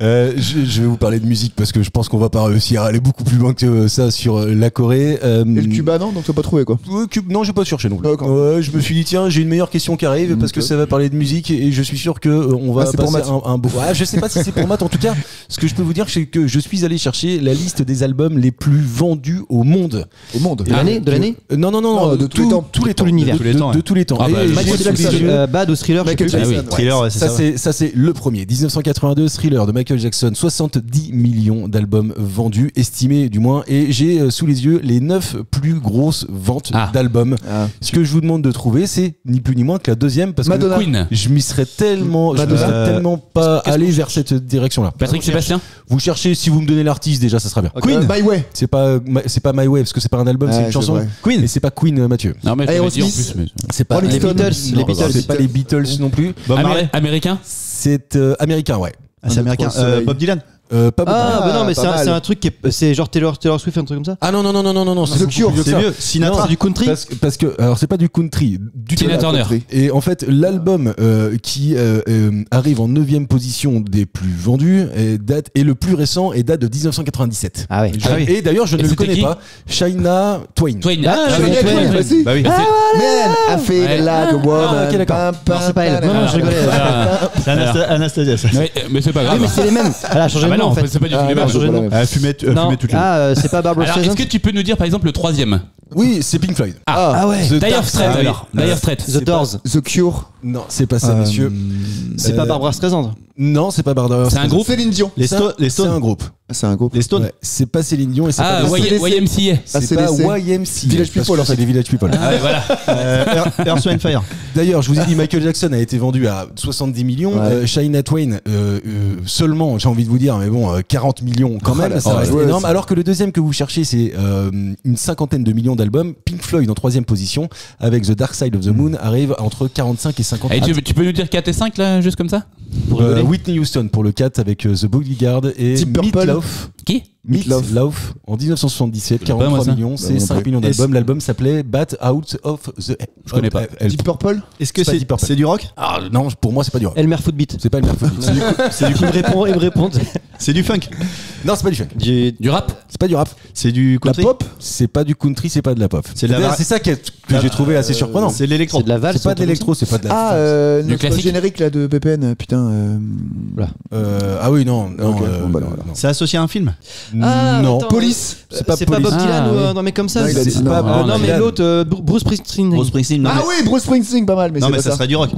Je vais vous parler de musique parce que je pense qu'on va pas réussir à aller beaucoup plus loin que ça sur la Corée. Et le Cuba, non? Donc t'as pas trouvé quoi? Non, j'ai pas cherché non plus. Je me suis dit tiens, j'ai une meilleure question qui arrive parce que ça va parler de musique et je suis sûr que on va passer un beau. Je sais pas si c'est pour Matt. En tout cas, ce que je peux vous dire, c'est que je suis allé chercher la liste des albums les plus vendus au monde. Au monde? De l'année? Non, de tous les temps, tout l'univers, de tous les temps. Bad ou Thriller? Thriller, ça c'est le premier. 1982, Thriller de Michael Jackson, 70 millions d'albums vendus, estimés du moins, et j'ai sous les yeux les 9 plus grosses ventes d'albums. Ce que je vous demande de trouver, c'est ni plus ni moins que la deuxième, parce Madonna. que Queen. je m'y serais tellement pas allé vers cette direction-là. Patrick Sébastien. Vous cherchez, si vous me donnez l'artiste déjà, ça sera bien. Queen. My Way. C'est pas My Way parce que c'est pas un album, c'est une chanson. Queen. Et c'est pas Queen, Mathieu. Non mais c'est pas les Beatles. C'est pas les Beatles non plus. Américain. C'est américain, ouais. C'est américain. Bob Dylan. Pas beaucoup. Bah non, mais c'est un truc qui est. C'est genre Taylor Swift, un truc comme ça. Ah non, The Cure, c'est mieux. Sinatra, c'est du country. Parce que alors c'est pas du country, du Tina Turner. Et en fait, l'album qui arrive en 9e position des plus vendus est le plus récent et date de 1997. Ah ouais. Et d'ailleurs, je ne le connais pas. Shania Twain. Twain. Shania Twain, bah si. Bah oui. Man, I feel like a woman. ok, d'accord. Non, c'est pas elle. Non, je rigolais. C'est Anastasia, ça. Ouais, mais c'est pas grave. Oui, mais c'est les mêmes. Elle a changé de nom en fait. C'est pas du tout les mêmes. non, changé de nom. Elle fumait toutes les. Ah, c'est pas Barbara Alors, Streisand. est-ce que tu peux nous dire par exemple le troisième? Oui, c'est Pink Floyd. Ah ouais. Dire Straits alors. Dire Straits. The Doors. The Cure. Non, c'est pas ça, monsieur. C'est pas Barbara Streisand. Non, c'est pas Barbara. C'est un groupe. Céline Dion. Les C'est Stones. un groupe. C'est un groupe. Les Stones. Ouais, c'est pas Céline et c'est Ah, pas YMCA. c'est pas YMCA. Village People, en fait. C'est les Village People. Ah ouais, voilà. Earth, Wind Fire. D'ailleurs, je vous ai dit, Michael Jackson a été vendu à 70 millions. Ouais. Shania Twain, seulement, j'ai envie de vous dire, mais bon, 40 millions quand même, ça reste énorme. Alors que le deuxième que vous cherchez, c'est une 50aine de millions d'albums. Pink Floyd en 3e position, avec The Dark Side of the Moon, arrive entre 45 et 50. Et tu peux nous dire 4 et 5 là, juste comme ça? Whitney Houston pour le 4 avec The Bodyguard et Deep Purple. Meatloaf. Qui? Meatloaf en 1977, 43 millions, c'est 5 millions d'albums. L'album s'appelait Bat Out of the. Je connais pas. Deep Purple. Est-ce que C'est pas Deep Purple. c'est du rock? Ah non, pour moi c'est pas du rock. Elmer Footbeat. C'est pas le Merfolk. C'est du Il me répond. C'est du funk. Non, c'est pas du funk. Du rap? C'est pas du rap. C'est du La country. pop. C'est pas du country, c'est pas de la pop. C'est de la D'ailleurs, var- c'est ça que j'ai trouvé assez surprenant. C'est l'électro. C'est de la valse. C'est pas de l'électro, c'est pas de la. Ah, Du notre classique. générique là de PPN. Putain. Ah oui, non. Ok, bon, bah, non, alors. C'est associé à un film. Non. attends. Police. C'est pas Bob Police. Dylan Ah, ou oui. non mais comme ça. Non, il a c'est dit pas. non. Non mais Dylan. l'autre Bruce Springsteen. Bruce Springsteen. Non, Ah oui, Bruce Springsteen, pas mal, mais non, c'est mais pas ça serait du rock.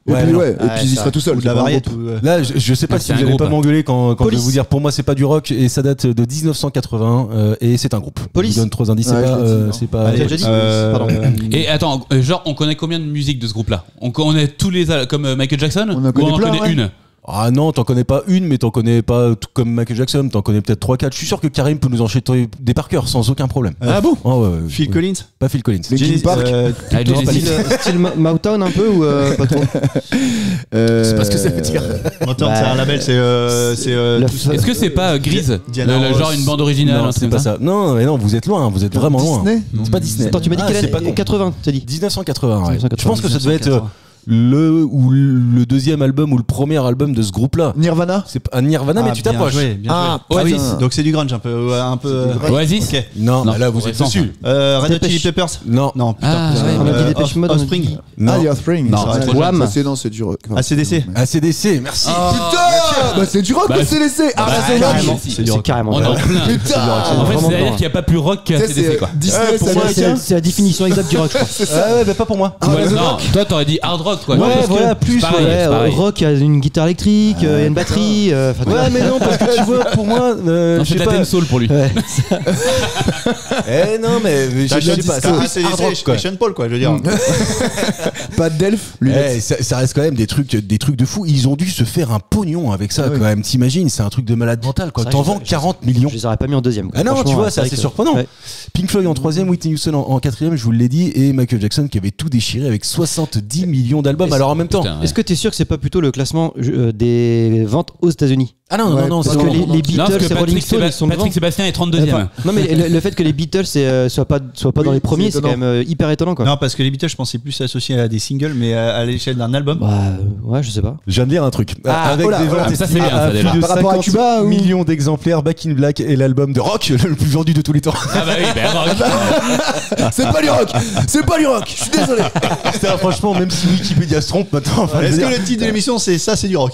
Et Ouais, puis non. ouais, et puis il serait tout seul. Ou de la c'est pas un variété. groupe. Là, je sais pas Ah, si c'est vous un allez pas groupe. m'engueuler quand je vais Police. vous dire. Pour moi, c'est pas du rock et ça date de 1980 et c'est un groupe. Police. Je vous donne 3 indices. Ouais, je l'ai dit, non. C'est pas. Allez, T'as déjà dit Pardon. Et attends, genre on connaît combien de musiques de ce groupe-là? On connaît tous les comme Michael Jackson? On en Ou connaît on en plein, connaît ouais. une? Ah non, t'en connais pas une, mais t'en connais pas tout comme Michael Jackson. T'en connais peut-être 3-4. Je suis sûr que Karim peut nous enchaîner des par cœur sans aucun problème. Ah bon? Oh, ouais, Phil ouais. Collins. Pas Phil Collins. Linkin Park. Ah, Non, Genesis. style Motown un peu ou pas trop. C'est pas ce que ça veut dire. Motown, Bah, c'est un label, c'est tout ça. Est-ce que c'est pas Grise? Diana Ross. Genre une bande originale? Non, un truc c'est comme pas ça. Non, mais non, vous êtes loin. Vous êtes vraiment loin. Disney. C'est pas Disney. Attends, tu m'as dit Ah, quelle c'est pas année con. 80, t'as dit. 1980, ouais. 1980. Je pense que ça devait être le deuxième album ou le premier album de ce groupe-là. Nirvana. C'est pas Nirvana, mais tu t'approches. Ah, Oasis. putain. Donc c'est du grunge un peu. Oasis? Ok. Non, Non, là vous êtes récent, dessus. Red Hot Dépêche. Chili Peppers. Non, Non, putain. Ah, ouais, on a dit Dépêche Mode, on a dit- Offspring. non. Ah, The Offspring. Non, Ça, c'est ça, trop jeune. ça, c'est non, c'est du rock. ACDC. ACDC, merci. Putain, bah c'est du rock Bah, que c'est laissé. Ah, bah, c'est carrément. rock. C'est du rock. carrément. On est en plein. Putain. En fait, vraiment c'est-à-dire dedans. qu'il n'y a pas plus rock Tu sais, qu'ACDC quoi. Disney, pour c'est moi, américain. C'est la définition exacte du rock, je crois. Ouais, mais pas pour moi. Ouais, non, toi t'aurais dit hard rock quoi. Ouais, Non, parce que voilà, c'est pareil, ouais, c'est pareil. rock, il y a une guitare électrique, il y a une batterie. enfin, tu vois. Ouais, mais non, parce que tu vois, pour moi, Non, je c'est sais la pas. Ten Soul pour lui. Ouais. Eh non, mais je sais pas. C'est plus hard rock, quoi. Sean Paul, quoi, je veux dire. Pas de Delph. Eh, ça reste quand même des trucs de fou. Ils ont dû se faire un pognon avec ça, Ah oui. quand même. T'imagines, c'est un truc de malade mental, quoi. C'est T'en vrai, vends 40 millions. Je les aurais pas mis en deuxième. quoi. Ah non, tu Franchement, vois, c'est vrai assez que- surprenant. Ouais. Pink Floyd en 3ème, Whitney Houston en 4ème, je vous l'ai dit, et Michael Jackson qui avait tout déchiré avec 70 millions d'albums. Est-ce- Alors en même temps. Putain, ouais. Est-ce que tu es sûr que c'est pas plutôt le classement des ventes aux États-Unis? Ah non, Ouais, non, non, parce c'est que non, les non, non. Non, Beatles parce que et Rolling Patrick, Stones ils sont devant. Patrick Sébastien est 32ème. Non mais le fait que les Beatles soient pas Oui, dans les premiers, c'est c'est quand étonnant. même hyper étonnant quoi. Non, parce que les Beatles, je pensais plus associés à des singles, mais à l'échelle d'un album. Bah ouais, je sais pas. Je viens de lire un truc. Ah, Avec oh là, des oh là. ventes Ah, ça, c'est estimées bien, à ça, plus déjà. de Par rapport à 50 Cuba, ou- millions d'exemplaires, Back in Black est l'album de rock le plus vendu de tous les temps. Ah bah oui, ben rock. C'est pas du rock. C'est pas du rock. Je suis désolé. Putain, franchement, même si Wikipédia se trompe maintenant. enfin, je Est-ce veux que dire, le titre de l'émission, c'est ça, c'est du rock?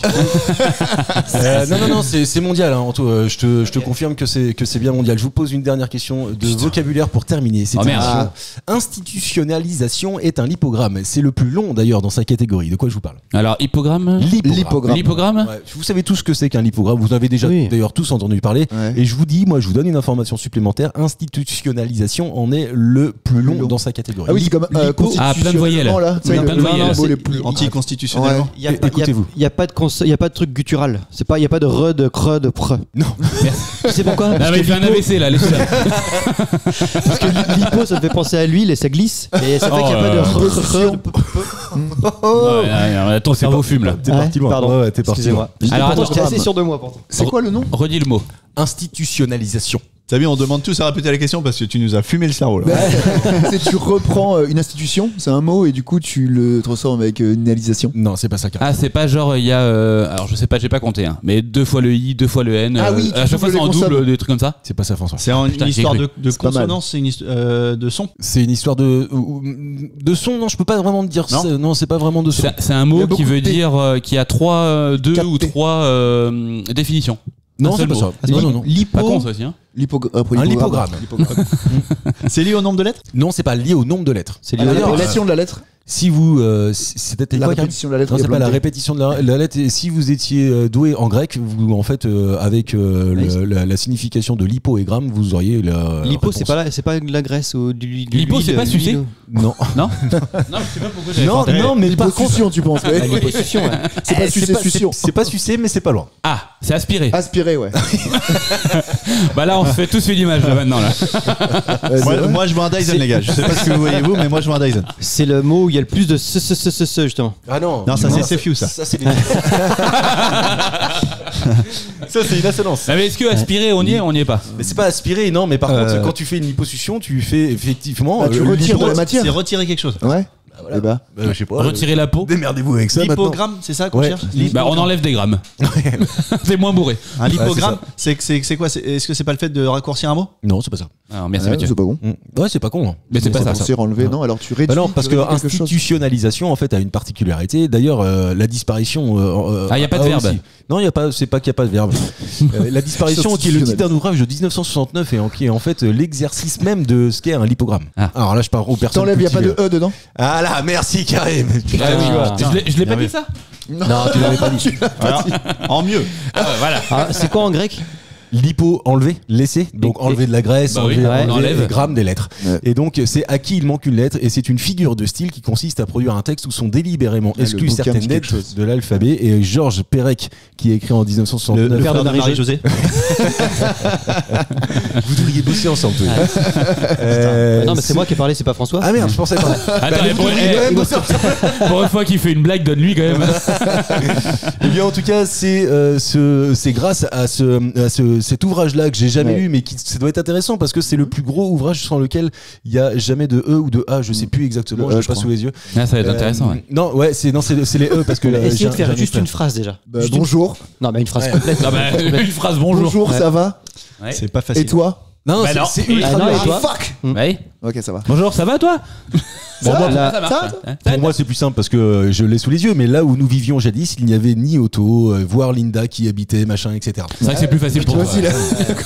non, c'est mondial. Hein, Anto. Je te confirme que c'est bien mondial. Je vous pose une dernière question de vocabulaire pour terminer. Cette Oh, merde. émission. Institutionnalisation est un lipogramme. C'est le plus long d'ailleurs dans sa catégorie. De quoi je vous parle? Alors, hippogramme. Lipogramme. L'hippogramme. Ouais, vous savez tous ce que c'est qu'un lipogramme. Vous en avez déjà Oui. d'ailleurs tous entendu parler. Ouais. Et je vous donne une information supplémentaire. Institutionnalisation en est le plus long dans sa catégorie. Ah oui, c'est comme Ah, plein de voyelles. constitutionnellement, là. Tu sais, Plein de voyelles. les mots C'est- les plus Anticonstitutionnellement. Il y a Écoutez-vous. pas de truc guttural. Il y a pas de re, de cre, de pre. Non. Tu sais pourquoi? Ah, mais il fait un AVC là, laisse-le. Parce que l'hypo ça te fait penser à l'huile et ça glisse et ça fait qu'il n'y a pas de Oh, re, Ton cerveau fume là. T'es parti loin. Pardon. Ouais, t'es parti. Excusez-moi. Alors attends, j'étais assez sûr de moi pourtant. C'est quoi le nom? Redis le mot. Institutionnalisation. T'as vu, on demande tous à répéter la question parce que tu nous as fumé le cerveau là. C'est tu reprends une institution, c'est un mot, et du coup tu le transformes avec une réalisation. Non, c'est pas ça. Ah, c'est pas genre il y a. Alors je sais pas, j'ai pas compté, hein, mais 2 fois le I, 2 fois le N. Ah oui, à chaque fois c'est en double, des trucs comme ça. C'est pas ça, François. C'est une histoire de consonance, c'est une histoire de son. C'est une histoire de son. Non, je peux pas vraiment te dire. Non, c'est pas vraiment de son. C'est un mot qui veut dire qu'il y a 2 ou 3 définitions. Non, c'est pas ça. Non. Pas con ça aussi, hein. Un lipogramme. C'est lié au nombre de lettres? Non, c'est pas lié au nombre de lettres. C'est lié à la répétition de la lettre. Si vous, c'était la répétition de la lettre. Non, c'est pas la répétition de la lettre. Et si vous étiez doué en grec, vous en fait avec la signification de lipo et gramme, vous auriez la. Lipo, c'est pas de la graisse ou du. Lipo, c'est pas sucé. Non. Non, je sais pas pourquoi. Non, mais par contre, tu penses. Liposuction. C'est pas sucé. C'est pas sucé, mais c'est pas loin. Ah, c'est aspiré. Aspiré, ouais. Bah là, on se fait tous une image là maintenant là. Moi, je vois un Dyson, les gars. Je sais pas ce que vous voyez vous, mais moi, je vois un Dyson. C'est le mot où il y a le plus de ce justement. Ah non. Non, ça c'est few ça. Ça c'est ça c'est une assonance. Mais est-ce que aspirer on y est pas? Mais c'est pas aspirer, non, mais par contre quand tu fais une liposuction, tu fais effectivement tu retires de la matière. C'est retirer quelque chose. Ouais. Voilà. Je sais pas. Retirer la peau. Démerdez-vous avec ça. Lipogramme, c'est ça qu'on cherche? Bah on enlève des grammes. C'est moins bourré. Un lipogramme, c'est quoi? Est-ce que c'est pas le fait de raccourcir un mot? Non, c'est pas ça. Alors merci Mathieu. C'est pas con. Ouais, c'est pas con. Mais c'est pas ça. C'est enlevé, non? Alors tu réduis. Non, parce que institutionnalisation en fait a une particularité. D'ailleurs, la disparition. Il y a pas de verbe. Aussi. Non, il y a pas. C'est pas qu'il y a pas de verbe. La disparition, qui est le titre d'un ouvrage de 1969 et qui est en fait l'exercice même de ce qu'est un lipogramme. Alors là, je parle aux personnes. T'enlèves, il y a pas de E dedans. Ah là, merci Karim. Je l'ai pas dit ça? Non, tu l'avais pas dit. En mieux. Voilà. C'est quoi en grec? Lipo, enlever, laisser, donc enlever de la graisse, enlever des grammes des lettres. Ouais. Et donc c'est à qui il manque une lettre, et c'est une figure de style qui consiste à produire un texte où sont délibérément exclues certaines lettres de l'alphabet. Et Georges Perec, qui a écrit en 1969, le père de Marie-Josée. Vous devriez bosser ensemble. Non, mais c'est moi qui ai parlé, c'est pas François. Ah merde, je pensais pas. Pour une fois qu'il fait une blague, donne-lui quand même. Et bien en tout cas, c'est grâce à cet ouvrage-là que j'ai jamais lu, mais ça doit être intéressant parce que c'est le plus gros ouvrage sans lequel il y a jamais de E ou de A, je sais plus exactement, je l'ai pas sous les yeux. Ah, ça va être intéressant. Ouais. Non, ouais, c'est les E parce que essayez de faire juste une phrase déjà. Bonjour. Non, mais une phrase complète. Une phrase bonjour. Bonjour, ça va? C'est pas facile. Et toi? Non, c'est ultra dur. Ah, fuck. Oui. Ok, ça va. Bonjour, ça va toi? Ça marche. Pour moi, c'est plus simple parce que je l'ai sous les yeux, mais là où nous vivions jadis, il n'y avait ni Otto, voire Linda qui habitait, machin, etc. C'est vrai que c'est plus facile pour toi.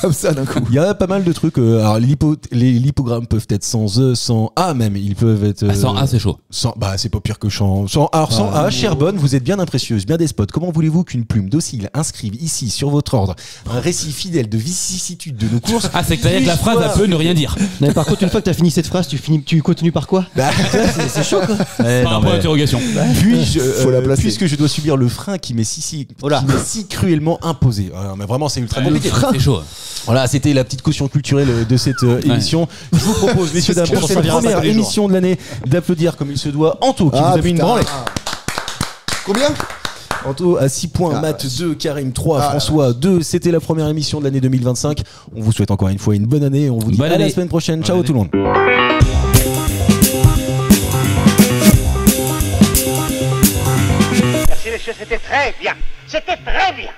Comme ça d'un coup. Il y a pas mal de trucs. Alors, les lipogrammes peuvent être sans E, sans A même. Ils peuvent être. Sans A, c'est chaud. C'est pas pire que sans A, chère bonne, vous êtes bien imprécieuse, bien despote. Comment voulez-vous qu'une plume docile inscrive ici sur votre ordre un récit fidèle de vicissitudes de nos courses? Ah, c'est que que la phrase, elle peut ne rien dire. Mais par contre, une fois que t'as fini cette phrase, tu continues par quoi? C'est chaud quoi. Par un point d'interrogation. Puisque je dois subir le frein qui m'est si cruellement imposé. Mais vraiment, c'est ultra compliqué. C'est chaud. Voilà, c'était la petite caution culturelle de cette émission. Je vous propose, messieurs, dames, pour cette première émission de l'année, d'applaudir comme il se doit Anto, qui vous a mis une branlée. Combien? Anto à 6 points, Matt 2, Karim 3, François 2. C'était la première émission de l'année 2025. On vous souhaite encore une fois une bonne année. On vous dit à la semaine prochaine. Ciao tout le monde. Merci messieurs, c'était très bien. C'était très bien.